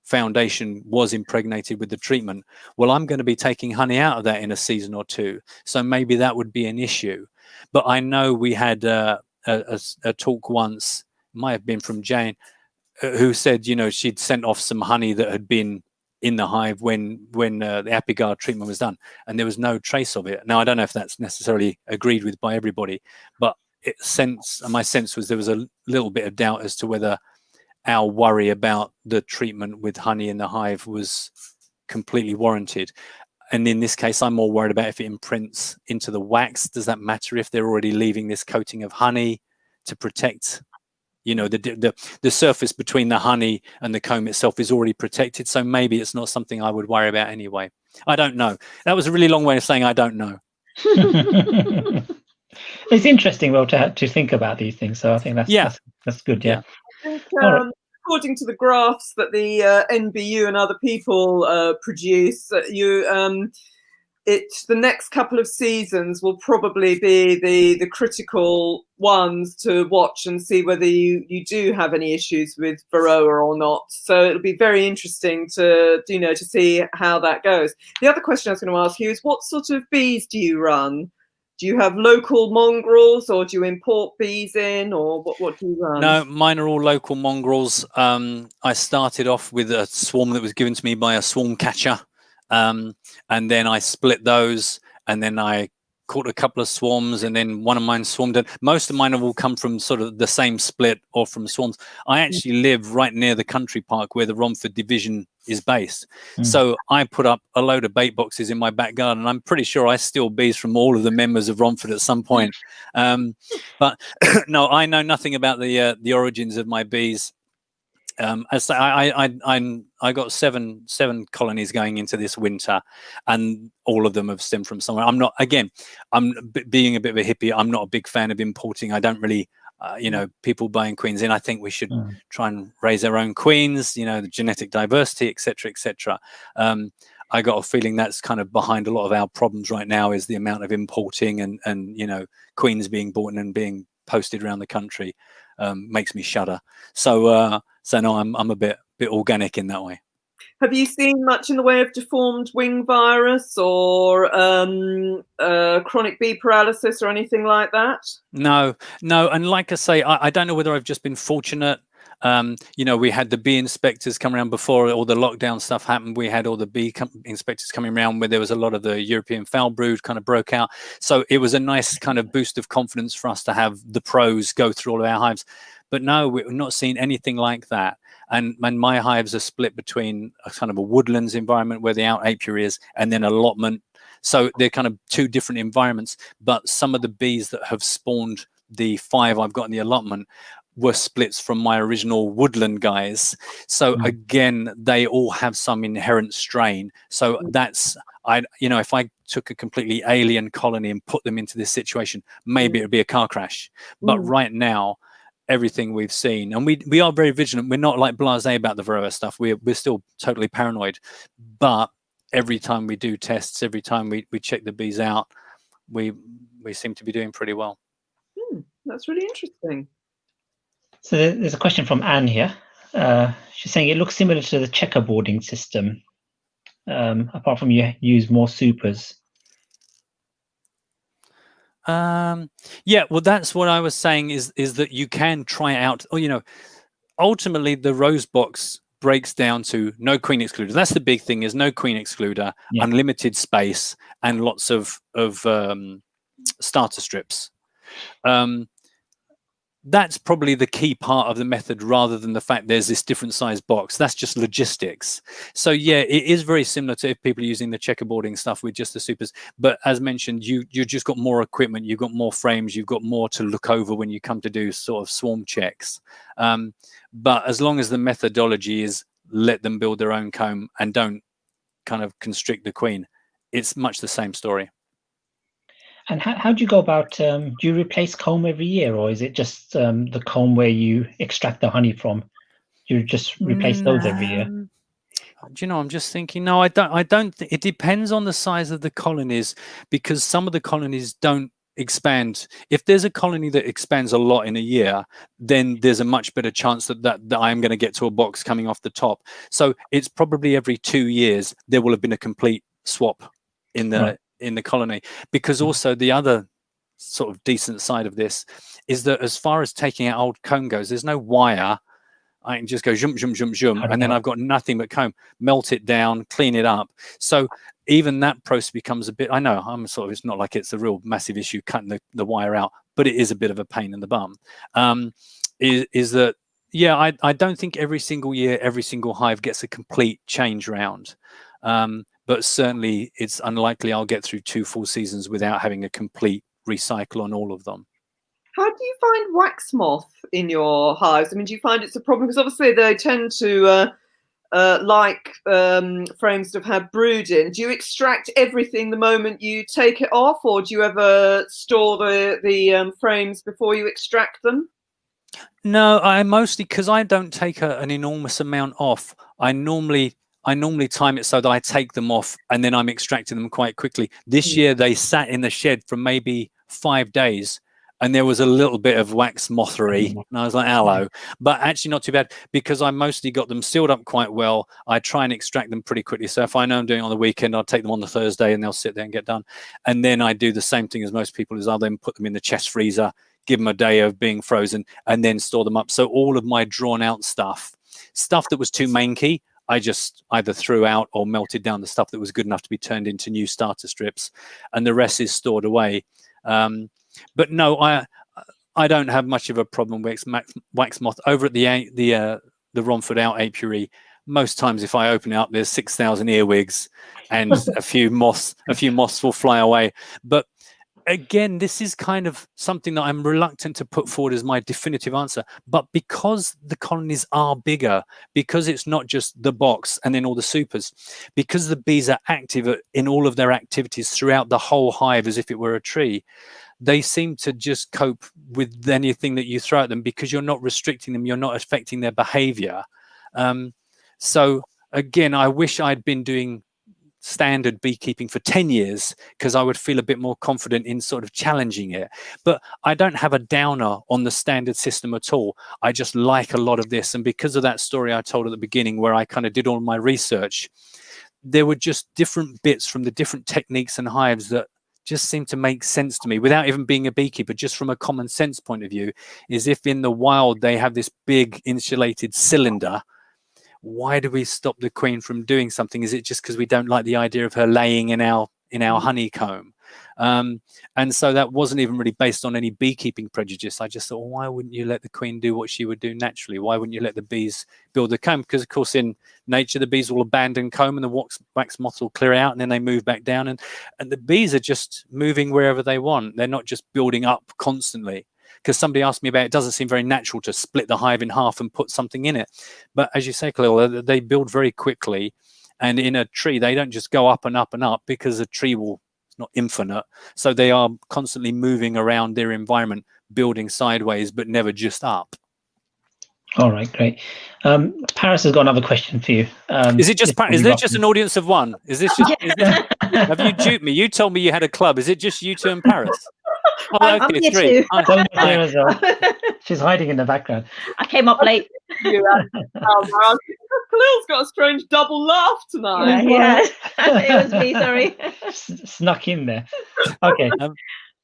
foundation was impregnated with the treatment, well, I'm going to be taking honey out of that in a season or 2. So maybe that would be an issue. But I know we had a talk once, might have been from Jane, who said, you know, she'd sent off some honey that had been in the hive when the Apigard treatment was done, and there was no trace of it. Now, I don't know if that's necessarily agreed with by everybody, but my sense was there was a little bit of doubt as to whether our worry about the treatment with honey in the hive was completely warranted. And in this case, I'm more worried about if it imprints into the wax. Does that matter if they're already leaving this coating of honey to protect? You know, the surface between the honey and the comb itself is already protected. So maybe it's not something I would worry about anyway. I don't know. That was a really long way of saying I don't know. It's interesting, well, to think about these things. So I think that's good. Yeah. I think, according to the graphs that the NBU and other people produce, the next couple of seasons will probably be the critical ones to watch and see whether you do have any issues with varroa or not. So it'll be very interesting to see how that goes. The other question I was going to ask you is, what sort of bees do you run? Do you have local mongrels, or do you import bees in, or what do you run? No, mine are all local mongrels. I started off with a swarm that was given to me by a swarm catcher. And then I split those, and then I caught a couple of swarms, and then one of mine swarmed. Most of mine have all come from sort of the same split or from swarms. I actually live right near the country park where the Romford division is based. So I put up a load of bait boxes in my back garden, and I'm pretty sure I steal bees from all of the members of Romford at some point. But no, I know nothing about the origins of my bees. As I got seven colonies going into this winter, and all of them have stemmed from somewhere. I'm being a bit of a hippie. I'm not a big fan of importing. I don't really, people buying queens in. I think we should try and raise our own queens. You know, the genetic diversity, etc., etc. I got a feeling that's kind of behind a lot of our problems right now, is the amount of importing and queens being bought and being posted around the country. Makes me shudder. So no, I'm a bit organic in that way. Have you seen much in the way of deformed wing virus or chronic bee paralysis or anything like that? No. And like I say, I don't know whether I've just been fortunate. We had the bee inspectors come around before all the lockdown stuff happened. We had all the bee inspectors coming around where there was a lot of the European foul brood kind of broke out. So it was a nice kind of boost of confidence for us to have the pros go through all of our hives. But no, we're not seeing anything like that. And my hives are split between a kind of a woodlands environment where the out apiary is, and then allotment. So they're kind of 2 different environments. But some of the bees that have spawned the 5 I've got in the allotment were splits from my original woodland guys. So again, they all have some inherent strain. So that's, if I took a completely alien colony and put them into this situation, maybe it'd be a car crash. But right now, everything we've seen, and we are very vigilant. We're not like blasé about the varroa stuff. We're still totally paranoid. But every time we do tests, every time we check the bees out, we seem to be doing pretty well. That's really interesting. So there's a question from Anne here. She's saying it looks similar to the checkerboarding system, apart from you use more supers. Well, that's what I was saying is that you can try out, ultimately the rose box breaks down to no queen excluder. That's the big thing, is no queen excluder, unlimited space, and lots of starter strips. that's probably the key part of the method, rather than the fact there's this different size box. That's just logistics. So yeah, it is very similar to if people are using the checkerboarding stuff with just the supers. But as mentioned, you just got more equipment, you've got more frames, you've got more to look over when you come to do sort of swarm checks. But as long as the methodology is let them build their own comb and don't kind of constrict the queen, it's much the same story. And how do you go about, do you replace comb every year, or is it just the comb where you extract the honey from? You just replace those every year? Do you know, I'm just thinking, no, I don't think it depends on the size of the colonies, because some of the colonies don't expand. If there's a colony that expands a lot in a year, then there's a much better chance that I'm going to get to a box coming off the top. So it's probably every 2 years there will have been a complete swap in the in the colony. Because also the other sort of decent side of this is that as far as taking out old comb goes, there's no wire. I can just go zoom, zoom, zoom, zoom, and then I've got nothing but comb. Melt it down, clean it up. So even that process becomes a bit, I know I'm sort of, it's not like it's a real massive issue cutting the wire out, but it is a bit of a pain in the bum. Is that, yeah, I don't think every single year, every single hive gets a complete change round. But certainly it's unlikely I'll get through 2 full seasons without having a complete recycle on all of them. How do you find wax moth in your hives? I mean, do you find it's a problem? Because obviously they tend to like frames that have had brood in. Do you extract everything the moment you take it off, or do you ever store the frames before you extract them? No, I mostly, because I don't take an enormous amount off. I normally time it so that I take them off and then I'm extracting them quite quickly. This year they sat in the shed for maybe 5 days, and there was a little bit of wax mothery, and I was like, hello. But actually not too bad, because I mostly got them sealed up quite well. I try and extract them pretty quickly. So if I know I'm doing it on the weekend, I'll take them on the Thursday and they'll sit there and get done. And then I do the same thing as most people, is I'll then put them in the chest freezer, give them a day of being frozen, and then store them up. So all of my drawn out stuff that was too manky, I just either threw out or melted down the stuff that was good enough to be turned into new starter strips, and the rest is stored away. But no, I don't have much of a problem with wax moth over at the Romford out apiary. Most times, if I open it up, there's 6,000 earwigs, and a few moths will fly away. But again, this is kind of something that I'm reluctant to put forward as my definitive answer. But because the colonies are bigger, because it's not just the box and then all the supers, because the bees are active in all of their activities throughout the whole hive as if it were a tree, they seem to just cope with anything that you throw at them, because you're not restricting them, you're not affecting their behavior. So again, I wish I'd been doing standard beekeeping for 10 years, because I would feel a bit more confident in sort of challenging it. But I don't have a downer on the standard system at all. I just like a lot of this. And because of that story I told at the beginning, where I kind of did all my research, there were just different bits from the different techniques and hives that just seemed to make sense to me, without even being a beekeeper, just from a common sense point of view. Is if in the wild they have this big insulated cylinder, why do we stop the queen from doing something? Is it just because we don't like the idea of her laying in our honeycomb? And so that wasn't even really based on any beekeeping prejudice. I just thought, well, why wouldn't you let the queen do what she would do naturally? Why wouldn't you let the bees build the comb? Because of course in nature, the bees will abandon comb and the wax moths will clear out, and then they move back down, and the bees are just moving wherever they want. They're not just building up constantly. Because somebody asked me about it, doesn't seem very natural to split the hive in half and put something in it. But as you say, Khalil, they build very quickly. And in a tree, they don't just go up and up and up, because a tree it's not infinite. So they are constantly moving around their environment, building sideways, but never just up. All right, great. Paris has got another question for you. Is it just? Is there just an audience of one? Is this just? Have you duped me? You told me you had a club. Is it just you two and Paris? Oh, okay, 3. She's hiding in the background. I came up late. Khalil's got a strange double laugh tonight. Yeah, it was me. Sorry, snuck in there. Okay.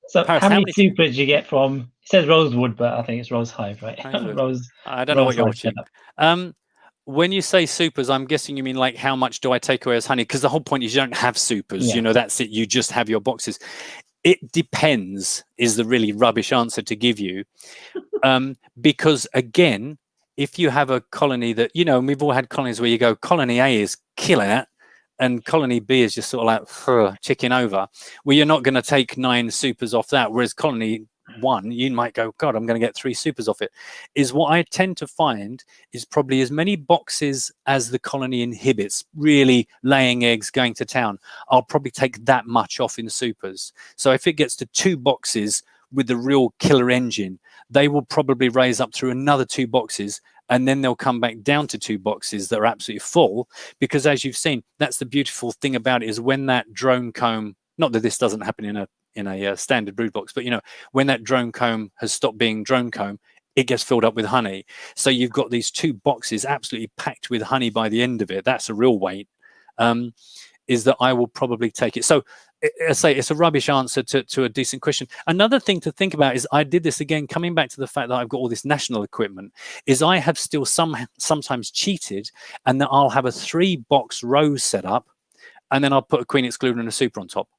So Paris, how many supers do you get from? It says Rosewood, but I think it's Rose Hive, right? Rose. I don't know what you're watching. When you say supers, I'm guessing you mean like how much do I take away as honey? Because the whole point is you don't have supers. Yeah. You know, that's it. You just have your boxes. It depends is the really rubbish answer to give you. Because again, if you have a colony that, you know, and we've all had colonies where you go, colony A is killing it, and colony B is just sort of like chicken over, well, you're not going to take 9 supers off that. Whereas colony 1, you might go, God, I'm going to get 3 supers off it. Is what I tend to find is probably as many boxes as the colony inhibits, really laying eggs, going to town. I'll probably take that much off in supers. So if it gets to 2 boxes with the real killer engine, they will probably raise up through another 2 boxes, and then they'll come back down to 2 boxes that are absolutely full. Because as you've seen, that's the beautiful thing about it, is when that drone comb, not that this doesn't happen in a standard brood box, but you know, when that drone comb has stopped being drone comb, it gets filled up with honey. So you've got these 2 boxes absolutely packed with honey by the end of it. That's a real weight. Is that I will probably take it. So I say it's a rubbish answer to a decent question. Another thing to think about is, I did this again, coming back to the fact that I've got all this national equipment, is I have still sometimes cheated, and that I'll have a 3-box Rose set up, and then I'll put a queen excluder and a super on top.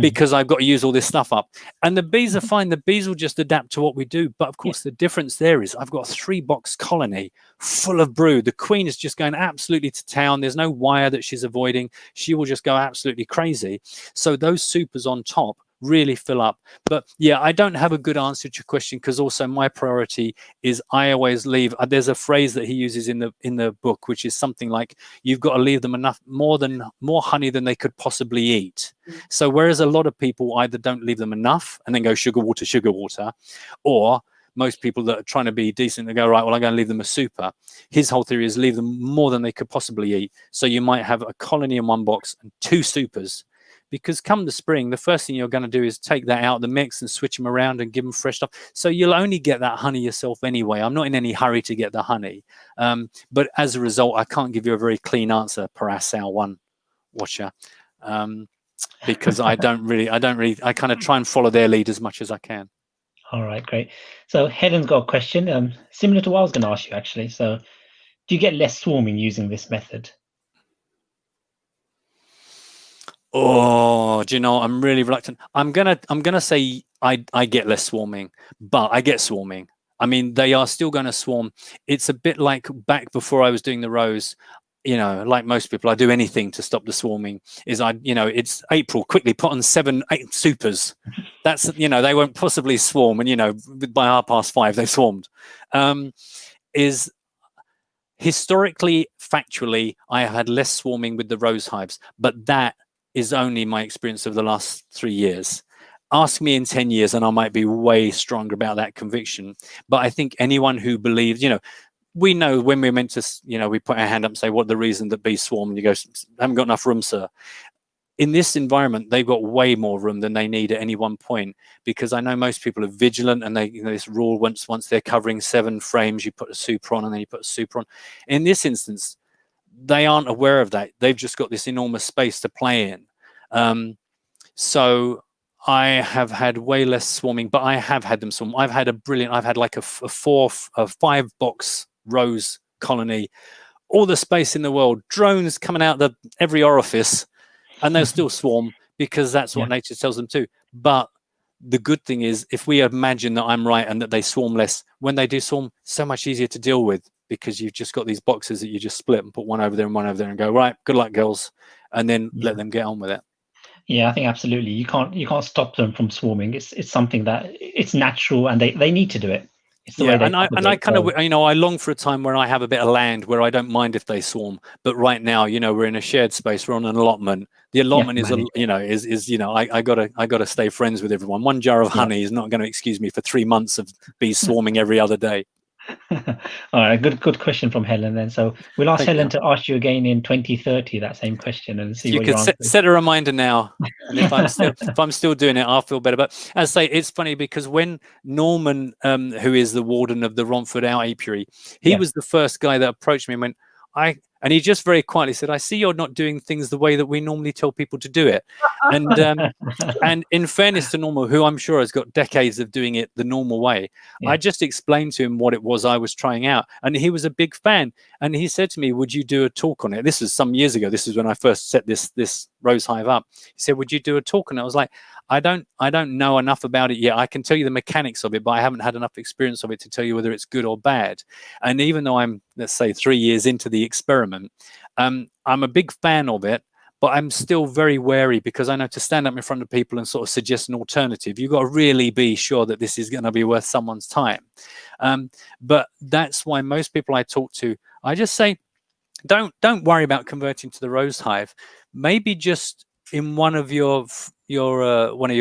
Because I've got to use all this stuff up. And the bees are fine. The bees will just adapt to what we do. But of course, the difference there is I've got a 3-box colony full of brood. The queen is just going absolutely to town. There's no wire that she's avoiding. She will just go absolutely crazy. So those supers on top really fill up. But yeah, I don't have a good answer to your question, because also my priority is I always leave. There's a phrase that he uses in the book, which is something like, you've got to leave them enough, more honey than they could possibly eat. So whereas a lot of people either don't leave them enough and then go sugar water, or most people that are trying to be decent, they go, right, well, I'm going to leave them a super. His whole theory is leave them more than they could possibly eat. So you might have a colony in one box and 2 supers. Because come the spring, the first thing you're going to do is take that out of the mix and switch them around and give them fresh stuff. So you'll only get that honey yourself anyway. I'm not in any hurry to get the honey. But as a result, I can't give you a very clean answer, Paras, our one watcher, because I kind of try and follow their lead as much as I can. All right, great. So Helen's got a question, similar to what I was going to ask you, actually. So do you get less swarming using this method? Oh, do you know, I'm really reluctant. I'm gonna say I get less swarming, but I get swarming. I mean, they are still going to swarm. It's a bit like back before I was doing the Rose. You know, like most people, I do anything to stop the swarming. It's April, quickly put on 7, 8 supers. That's, you know, they won't possibly swarm. And, you know, by 5:30, they've swarmed. Is historically, factually, I had less swarming with the Rose Hives, but that is only my experience of the last 3 years. Ask me in 10 years and I might be way stronger about that conviction. But I think anyone who believes, you know, we know when we're meant to, you know, we put our hand up and say, what the reason that bees swarm? And you go, haven't got enough room, sir. In this environment, they've got way more room than they need at any one point, because I know most people are vigilant, and they, you know, this rule, once they're covering 7 frames, you put a super on and then you put a super on. In this instance, they aren't aware of that. They've just got this enormous space to play in. So I have had way less swarming, but I have had them swarm. I've had like a 5-box Rose colony, all the space in the world, drones coming out every orifice, and they'll still swarm, because that's what nature tells them to. But the good thing is, if we imagine that I'm right and that they swarm less, when they do swarm, so much easier to deal with, because you've just got these boxes that you just split and put one over there and one over there and go, right, good luck, girls, and then let them get on with it. Yeah, I think absolutely. You can't stop them from swarming. It's something that it's natural, and they need to do it. It's the way they and I kind of, you know, I long for a time where I have a bit of land where I don't mind if they swarm. But right now, you know, we're in a shared space. We're on an allotment. The allotment is I gotta stay friends with everyone. One jar of honey is not going to excuse me for 3 months of bees swarming every other day. All right, good question from Helen then. So we'll ask Helen to ask you again in 2030 that same question and see what your answer is. Set a reminder now, and if I'm still doing it, I'll feel better. But as I say, it's funny because when Norman, who is the warden of the Romford out apiary, he was the first guy that approached me and went, and he just very quietly said, I see you're not doing things the way that we normally tell people to do it. And in fairness to Norman, who I'm sure has got decades of doing it the normal way, I just explained to him what it was I was trying out. And he was a big fan. And he said to me, would you do a talk on it? This was some years ago. This is when I first set this Rose Hive up. He said, would you do a talk? And I was like, I don't know enough about it yet. I can tell you the mechanics of it, but I haven't had enough experience of it to tell you whether it's good or bad. And even though I'm, let's say, 3 years into the experiment, I'm a big fan of it, but I'm still very wary, because I know to stand up in front of people and sort of suggest an alternative, you've got to really be sure that this is going to be worth someone's time. But that's why most people I talk to, I just say, don't worry about converting to the Rose Hive. Maybe just in one of your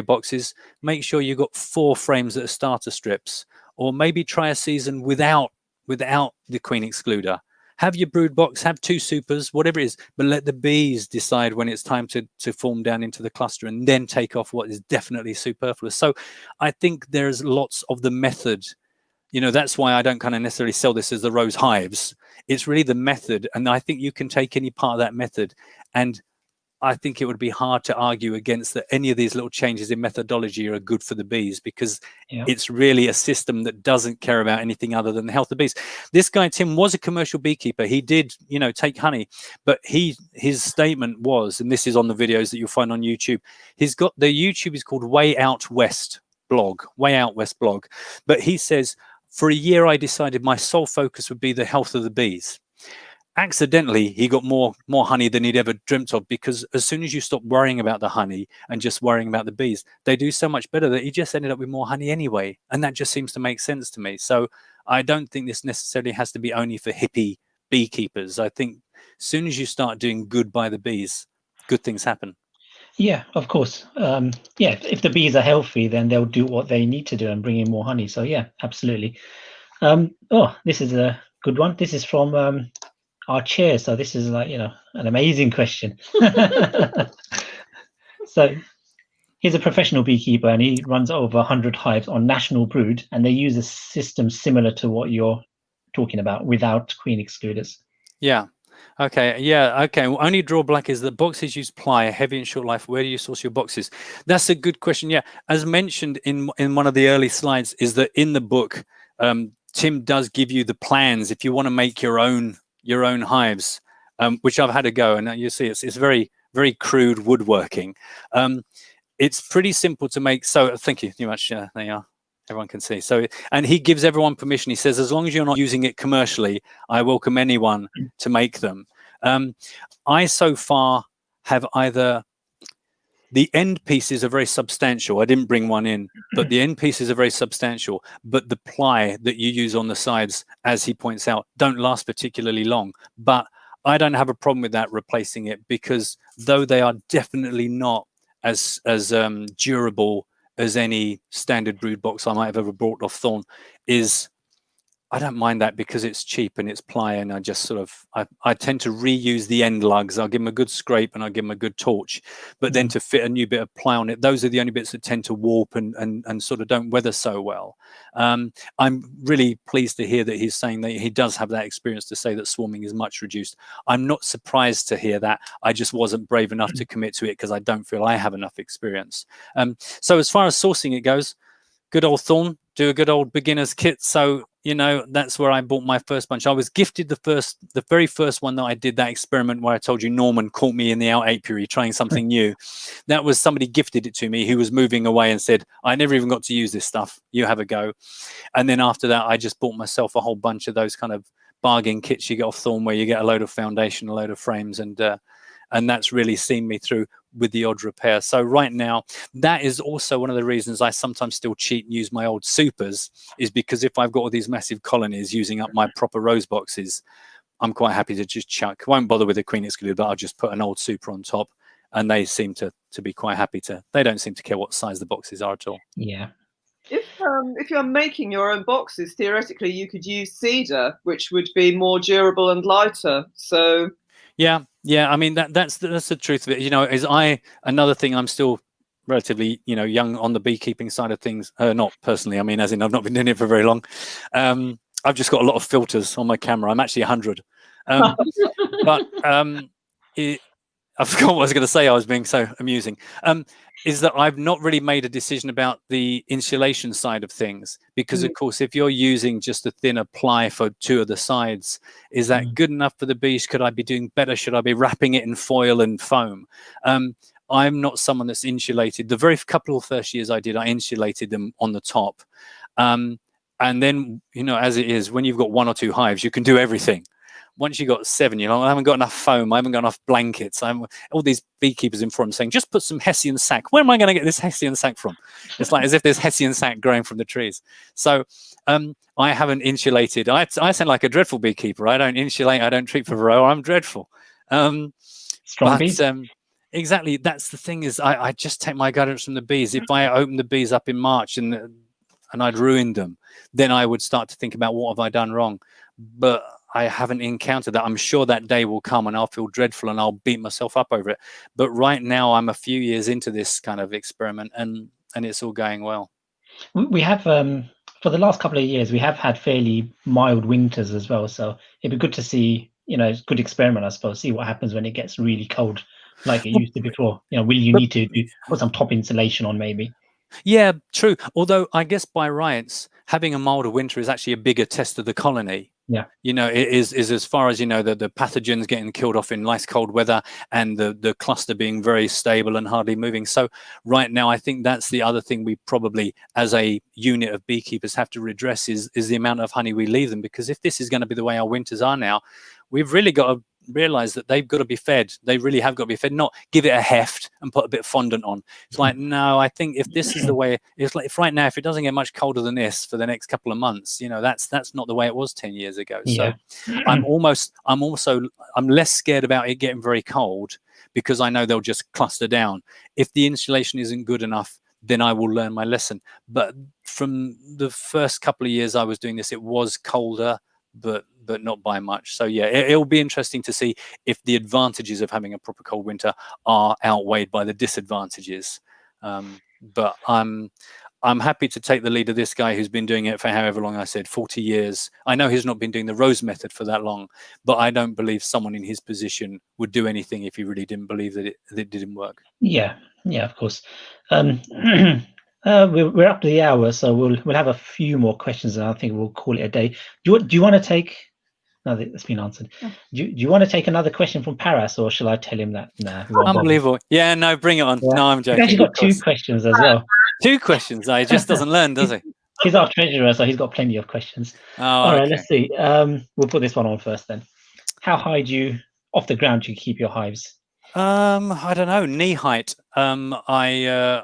boxes, make sure you've got 4 frames that are starter strips, or maybe try a season without the queen excluder. Have your brood box, have 2 supers, whatever it is, but let the bees decide when it's time to form down into the cluster, and then take off what is definitely superfluous. So I think there's lots of the method. You know, that's why I don't kind of necessarily sell this as the Rose Hives. It's really the method, and I think you can take any part of that method, and I think it would be hard to argue against that any of these little changes in methodology are good for the bees, because it's really a system that doesn't care about anything other than the health of bees. This guy, Tim, was a commercial beekeeper. He did, you know, take honey, but his statement was, and this is on the videos that you'll find on YouTube, he's got, the YouTube is called Way Out West blog, but he says, for a year I decided my sole focus would be the health of the bees. Accidentally, he got more honey than he'd ever dreamt of, because as soon as you stop worrying about the honey and just worrying about the bees, they do so much better that he just ended up with more honey anyway. And that just seems to make sense to me. So I don't think this necessarily has to be only for hippie beekeepers. I think as soon as you start doing good by the bees, good things happen. Yeah, of course. Yeah, if the bees are healthy, then they'll do what they need to do and bring in more honey. So yeah, absolutely. Oh, this is a good one. This is from our chair. So this is, like, you know, an amazing question. So he's a professional beekeeper, and he runs over 100 hives on national brood, and they use a system similar to what you're talking about, without queen excluders. Yeah. Okay. Yeah. Okay. Well, only drawback is that boxes use ply, heavy and short life. Where do you source your boxes? That's a good question. Yeah. As mentioned in one of the early slides, is that in the book, Tim does give you the plans if you want to make your own hives, which I've had a go, and you see it's very, very crude woodworking. It's pretty simple to make. So thank you very much. There you are. Everyone can see. So, and he gives everyone permission. He says, as long as you're not using it commercially, I welcome anyone to make them. I so far have either, the end pieces are very substantial. I didn't bring one in, but the end pieces are very substantial. But the ply that you use on the sides, as he points out, don't last particularly long. But I don't have a problem with that, replacing it, because though they are definitely not as durable as any standard brood box I might have ever bought off Thorn, is I don't mind that, because it's cheap and it's ply, and I just sort of, I tend to reuse the end lugs. I'll give them a good scrape and I'll give them a good torch, but then to fit a new bit of ply on it, those are the only bits that tend to warp and sort of don't weather so well. I'm really pleased to hear that he's saying that he does have that experience to say that swarming is much reduced. I'm not surprised to hear that. I just wasn't brave enough to commit to it, because I don't feel I have enough experience. So as far as sourcing it goes, good old Thorn, do a good old beginner's kit. So, you know, that's where I bought my first bunch. I was gifted the very first one that I did, that experiment where I told you Norman caught me in the out apiary trying something new. That was, somebody gifted it to me who was moving away and said, I never even got to use this stuff. You have a go. And then after that, I just bought myself a whole bunch of those kind of bargain kits you get off Thorn, where you get a load of foundation, a load of frames, and that's really seen me through with the odd repair. So right now, that is also one of the reasons I sometimes still cheat and use my old supers, is because if I've got all these massive colonies using up my proper rose boxes, I'm quite happy to just chuck. Won't bother with the queen excluder, but I'll just put an old super on top, and they seem to be quite happy to. They don't seem to care what size the boxes are at all. Yeah. If you're making your own boxes, theoretically you could use cedar, which would be more durable and lighter. So yeah, I mean that's the truth of it. You know, another thing, I'm still relatively, you know, young on the beekeeping side of things. Not personally, I mean, as in I've not been doing it for very long. I've just got a lot of filters on my camera. I'm actually 100. But I forgot what I was going to say. I was being so amusing. Is that I've not really made a decision about the insulation side of things, because of course, if you're using just a thinner ply for 2 of the sides, is that good enough for the bees? Could I be doing better? Should I be wrapping it in foil and foam? I'm not someone that's insulated. The very couple of first years I did, I insulated them on the top. And then, you know, as it is, when you've got 1 or 2 hives, you can do everything. Once you got 7, you know, I haven't got enough foam, I haven't got enough blankets. All these beekeepers in forums saying, just put some Hessian sack. Where am I going to get this Hessian sack from? It's like as if there's Hessian sack growing from the trees. So I haven't insulated. I sound like a dreadful beekeeper. I don't insulate. I don't treat for varroa. I'm dreadful. Strong bees. Exactly. That's the thing, is I just take my guidance from the bees. If I open the bees up in March and I'd ruined them, then I would start to think about what have I done wrong. But I haven't encountered that. I'm sure that day will come and I'll feel dreadful and I'll beat myself up over it. But right now I'm a few years into this kind of experiment, and it's all going well. We have, for the last couple of years, we have had fairly mild winters as well. So it'd be good to see, you know, it's a good experiment, I suppose, see what happens when it gets really cold like it used to before. You know, will you need to put some top insulation on maybe? Yeah, true. Although I guess by rights, having a milder winter is actually a bigger test of the colony. Yeah, you know, it is as far as, you know, the pathogens getting killed off in nice cold weather and the cluster being very stable and hardly moving. So right now, I think that's the other thing we probably, as a unit of beekeepers, have to redress is the amount of honey we leave them. Because if this is going to be the way our winters are now, we've really got to realize that they've got to be fed. They really have got to be fed, not give it a heft and put a bit of fondant on. It's like, no, I think if this is the way, it's like, if right now, if it doesn't get much colder than this for the next couple of months, you know, that's not the way it was 10 years ago. Yeah. So I'm less scared about it getting very cold, because I know they'll just cluster down. If the insulation isn't good enough, then I will learn my lesson. But from the first couple of years I was doing this, it was colder, but not by much. So yeah, it'll be interesting to see if the advantages of having a proper cold winter are outweighed by the disadvantages. But I'm happy to take the lead of this guy who's been doing it for however long. I said 40 years. I know he's not been doing the Rose method for that long, but I don't believe someone in his position would do anything if he really didn't believe that it didn't work. Yeah, of course. We're up to the hour, so we'll have a few more questions, and I think we'll call it a day. Do you want to take? No, that's been answered. Oh. Do you want to take another question from Paras, or shall I tell him that? Nah, unbelievable. Yeah, no, bring it on. Yeah. No, I'm joking. He's actually got 2 questions as well. 2 questions. He just doesn't learn, does he? He's our treasurer, so he's got plenty of questions. All right, let's see. We'll put this one on first then. How high do you, off the ground, do you keep your hives? I don't know, knee height. I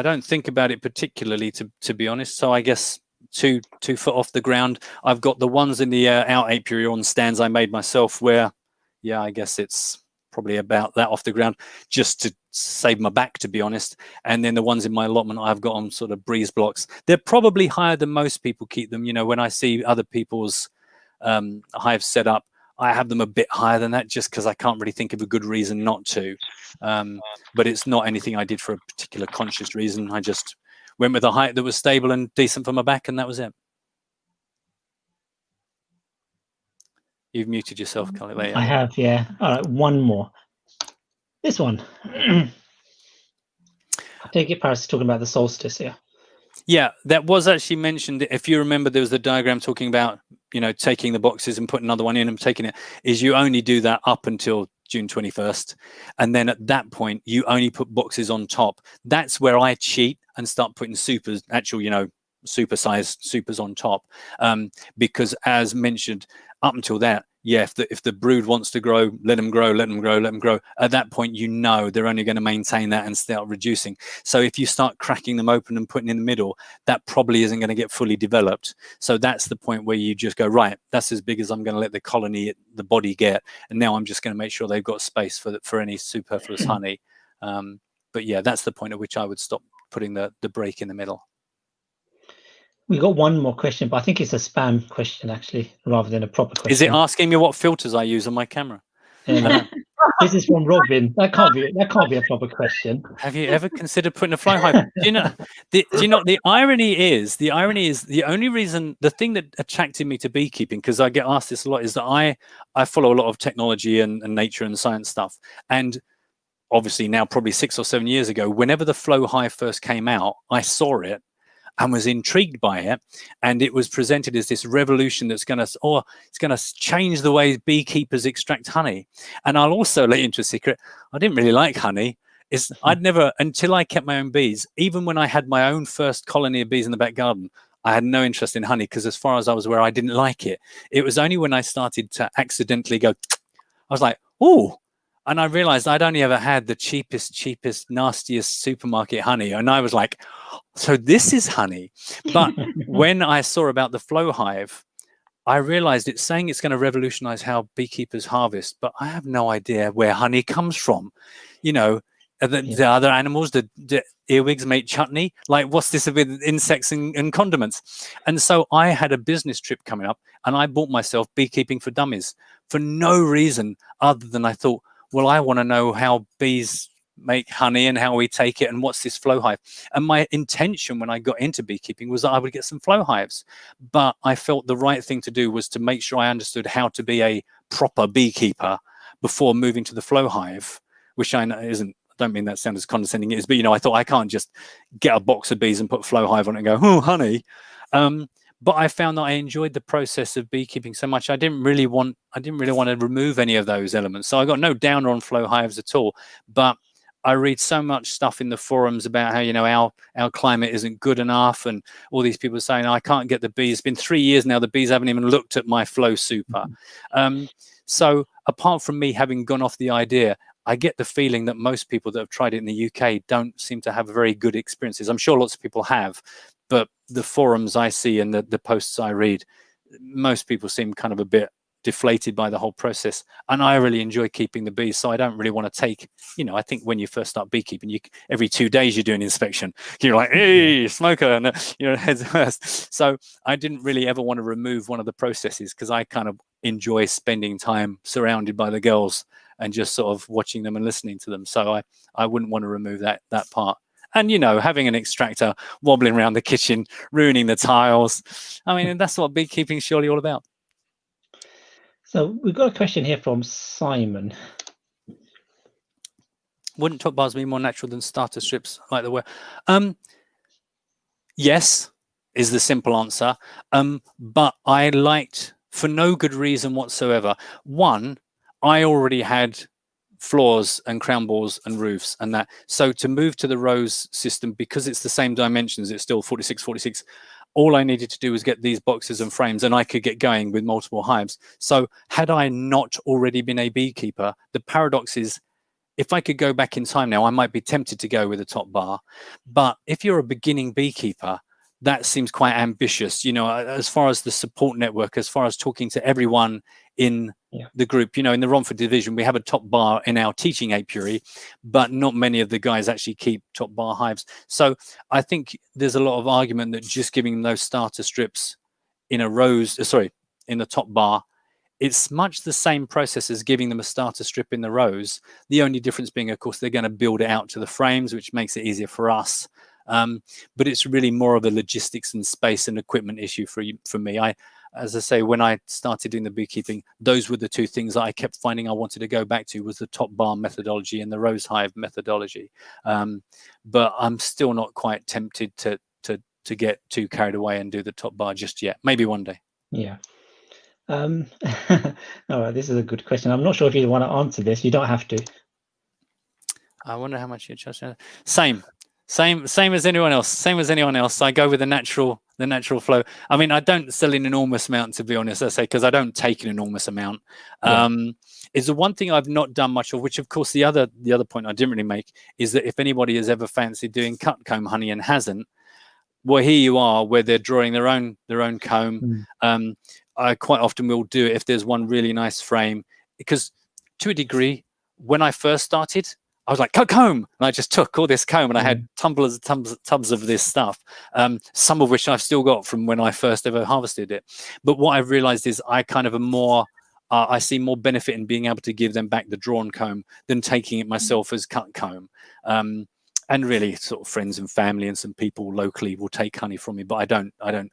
don't think about it particularly, to be honest. So I guess 2 foot off the ground. I've got the ones in the out apiary on stands I made myself, where, yeah, I guess it's probably about that off the ground, just to save my back, to be honest. And then the ones in my allotment I've got on sort of breeze blocks. They're probably higher than most people keep them. You know, when I see other people's hives set up, I have them a bit higher than that, just because I can't really think of a good reason not to. But it's not anything I did for a particular conscious reason. I just went with a height that was stable and decent for my back, and that was it. You've muted yourself, Carly. I have, yeah. All right, one more. This one. I take it Paris is talking about the solstice here. Yeah, that was actually mentioned. If you remember, there was the diagram talking about, you know, taking the boxes and putting another one in and taking it. Is you only do that up until June 21st. And then at that point, you only put boxes on top. That's where I cheat and start putting supers, actual, you know, super-sized supers on top. Because as mentioned, up until that, yeah, if the brood wants to grow, let them grow. At that point, you know they're only going to maintain that and start reducing. So if you start cracking them open and putting in the middle, that probably isn't going to get fully developed. So that's the point where you just go, right, that's as big as I'm going to let the colony, the body get. And now I'm just going to make sure they've got space for any superfluous honey. But yeah, that's the point at which I would stop putting the break in the middle. We got one more question, but I think it's a spam question actually, rather than a proper question. Is it asking me what filters I use on my camera? This is from Robin. That can't be a proper question. Have you ever considered putting a flow hive? Do you know the irony is the only reason, the thing that attracted me to beekeeping, because I get asked this a lot, is that I follow a lot of technology and nature and science stuff. And obviously now, probably 6 or 7 years ago, whenever the flow hive first came out, I saw it and was intrigued by it, and it was presented as this revolution that's going to change the way beekeepers extract honey. And I'll also let you into a secret: I didn't really like honey. I'd never, until I kept my own bees, even when I had my own first colony of bees in the back garden, I had no interest in honey, because as far as I was aware, I didn't like it. It was only when I started to accidentally go, I was like, oh. And I realized I'd only ever had the cheapest, nastiest supermarket honey. And I was like, so this is honey. But when I saw about the flow hive, I realized it's saying it's going to revolutionize how beekeepers harvest, but I have no idea where honey comes from. You know, the other animals, the earwigs make chutney. Like, what's this with insects and condiments? And so I had a business trip coming up, and I bought myself Beekeeping for Dummies for no reason other than I thought, well, I want to know how bees make honey and how we take it and what's this flow hive. And my intention when I got into beekeeping was that I would get some flow hives. But I felt the right thing to do was to make sure I understood how to be a proper beekeeper before moving to the flow hive, which I know isn't, I don't mean that sound as condescending as, but, you know, I thought I can't just get a box of bees and put flow hive on it and go, oh, honey. But I found that I enjoyed the process of beekeeping so much. I didn't really want to remove any of those elements. So I got no downer on flow hives at all. But I read so much stuff in the forums about how, you know, our climate isn't good enough, and all these people saying, I can't get the bees. It's been 3 years now. The bees haven't even looked at my flow super. So apart from me having gone off the idea, I get the feeling that most people that have tried it in the UK don't seem to have very good experiences. I'm sure lots of people have, but the forums I see and the posts I read, most people seem kind of a bit deflated by the whole process. And I really enjoy keeping the bees, so I don't really want to take, you know, I think when you first start beekeeping, every 2 days you do an inspection. You're like, hey, smoker, and you know, heads first. So I didn't really ever want to remove one of the processes, because I kind of enjoy spending time surrounded by the girls and just sort of watching them and listening to them. So I wouldn't want to remove that part. And, you know, having an extractor wobbling around the kitchen, ruining the tiles. I mean, that's what beekeeping is surely all about. So we've got a question here from Simon. Wouldn't top bars be more natural than starter strips like the way? Yes, is the simple answer. But I liked, for no good reason whatsoever. One, I already had floors and crown balls and roofs and that. So to move to the Rose system, because it's the same dimensions, it's still 46, all I needed to do was get these boxes and frames, and I could get going with multiple hives. So had I not already been a beekeeper, the paradox is, if I could go back in time now, I might be tempted to go with a top bar. But if you're a beginning beekeeper, that seems quite ambitious, you know, as far as the support network, as far as talking to everyone in the group. You know, in the Romford division, we have a top bar in our teaching apiary, but not many of the guys actually keep top bar hives. So I think there's a lot of argument that just giving them those starter strips in a in the top bar, it's much the same process as giving them a starter strip in the Rose. The only difference being, of course, they're going to build it out to the frames, which makes it easier for us. But it's really more of a logistics and space and equipment issue for me. As I say, when I started doing the beekeeping, those were the two things that I kept finding I wanted to go back to, was the top bar methodology and the Rose Hive methodology. But I'm still not quite tempted to get too carried away and do the top bar just yet. Maybe one day. Yeah. All right, this is a good question. I'm not sure if you want to answer this. You don't have to. I wonder how much you charge. Same as anyone else. I go with the natural flow. I mean, I don't sell an enormous amount, to be honest, I say, because I don't take an enormous amount. Is the one thing I've not done much of, which of course the other point I didn't really make is that if anybody has ever fancied doing cut comb honey and hasn't, well, here you are, where they're drawing their own comb. I quite often will do it if there's one really nice frame, because to a degree, when I first started, I was like, cut comb, and I just took all this comb, and I had tubs of this stuff, some of which I've still got from when I first ever harvested it. But what I've realized is I kind of am more I see more benefit in being able to give them back the drawn comb than taking it myself as cut comb. And really, sort of friends and family and some people locally will take honey from me, but I don't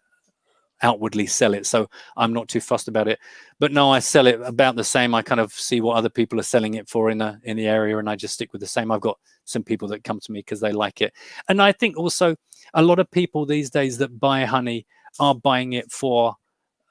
outwardly sell it, so I'm not too fussed about it. But no, I sell it about the same. I kind of see what other people are selling it for in the area, and I just stick with the same. I've got some people that come to me because they like it, and I think also a lot of people these days that buy honey are buying it for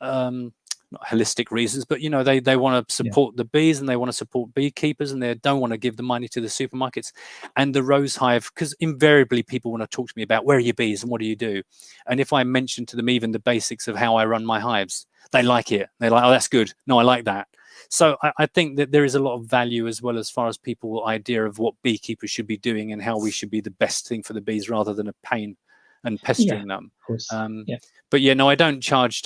not holistic reasons, but they want to support the bees, and they want to support beekeepers, and they don't want to give the money to the supermarkets. And the Rose Hive, because invariably people want to talk to me about where are your bees and what do you do, and if I mention to them even the basics of how I run my hives, they like it. They're like, oh, that's good. No, I like that. So I think that there is a lot of value as well as far as people idea of what beekeepers should be doing and how we should be the best thing for the bees rather than a pain and pestering them. Of course. But no, I don't charge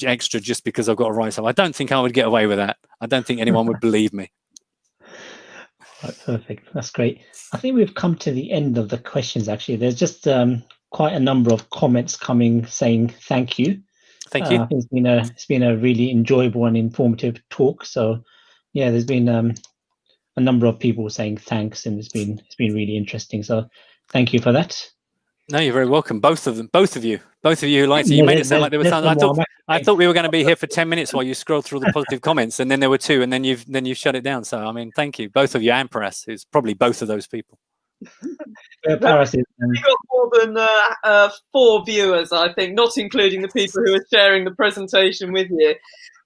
extra just because I've got a Rose Hive. I don't think I would get away with that. I don't think anyone would believe me. Right, perfect. That's great. I think we've come to the end of the questions. Actually, there's just quite a number of comments coming saying thank you. Thank you. I think it's been a really enjoyable and informative talk. So yeah, there's been a number of people saying thanks, and it's been really interesting. So thank you for that. No, you're very welcome. Both of you who liked it. You made it sound like there was something. I thought we were going to be here for 10 minutes while you scroll through the positive comments, and then there were 2, and then you've shut it down. So I mean, thank you, both of you, and Paras, who's probably both of those people. Paras is, we got more than 4 viewers, I think, not including the people who are sharing the presentation with you.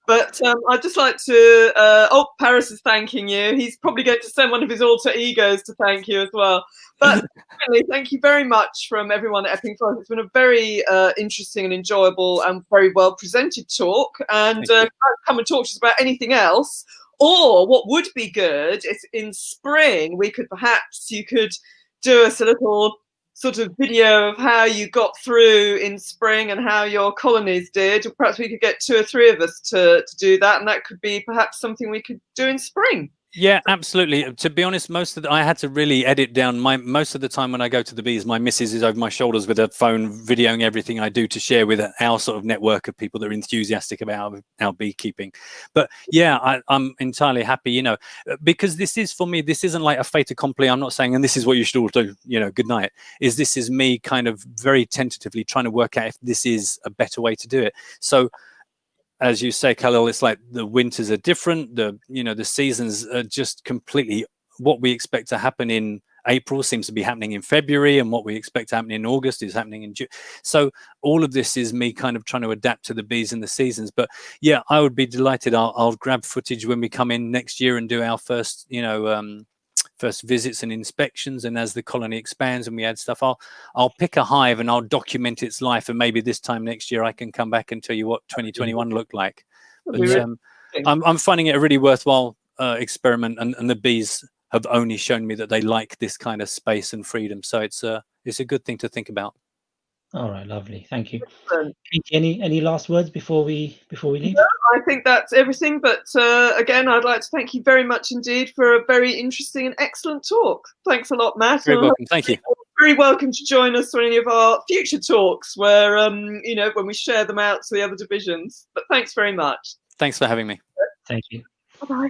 But I'd just like to, Paras is thanking you. He's probably going to send one of his alter egos to thank you as well. But really, thank you very much from everyone at Epping Forest. It's been a very interesting and enjoyable and very well presented talk. And come and talk to us about anything else. Or what would be good is in spring, you could do us a little sort of video of how you got through in spring and how your colonies did. Perhaps we could get 2 or 3 of us to do that, and that could be perhaps something we could do in spring. Yeah, absolutely. To be honest, I had to really edit down most of the time when I go to the bees, my missus is over my shoulders with a phone videoing everything I do to share with our sort of network of people that are enthusiastic about our beekeeping. But yeah, I'm entirely happy, because this is, for me, this isn't like a fait accompli. I'm not saying, and this is what you should all do, good night. This is me kind of very tentatively trying to work out if this is a better way to do it. So as you say, Khalil, it's like the winters are different. The seasons are just completely what we expect to happen in April seems to be happening in February, and what we expect to happen in August is happening in June. So all of this is me kind of trying to adapt to the bees and the seasons. But yeah, I would be delighted. I'll grab footage when we come in next year and do our first, first visits and inspections, and as the colony expands and we add stuff, I'll pick a hive and I'll document its life, and maybe this time next year I can come back and tell you what 2021 looked like. But I'm finding it a really worthwhile experiment, and the bees have only shown me that they like this kind of space and freedom, so it's a good thing to think about. All right, lovely, thank you. Katie, any last words before we leave? No, I think that's everything. But again, I'd like to thank you very much indeed for a very interesting and excellent talk. Thanks a lot, Matt. Very welcome. Thank you. Very welcome to join us for any of our future talks, where when we share them out to the other divisions. But thanks very much. Thanks for having me. Thank you. Bye-bye.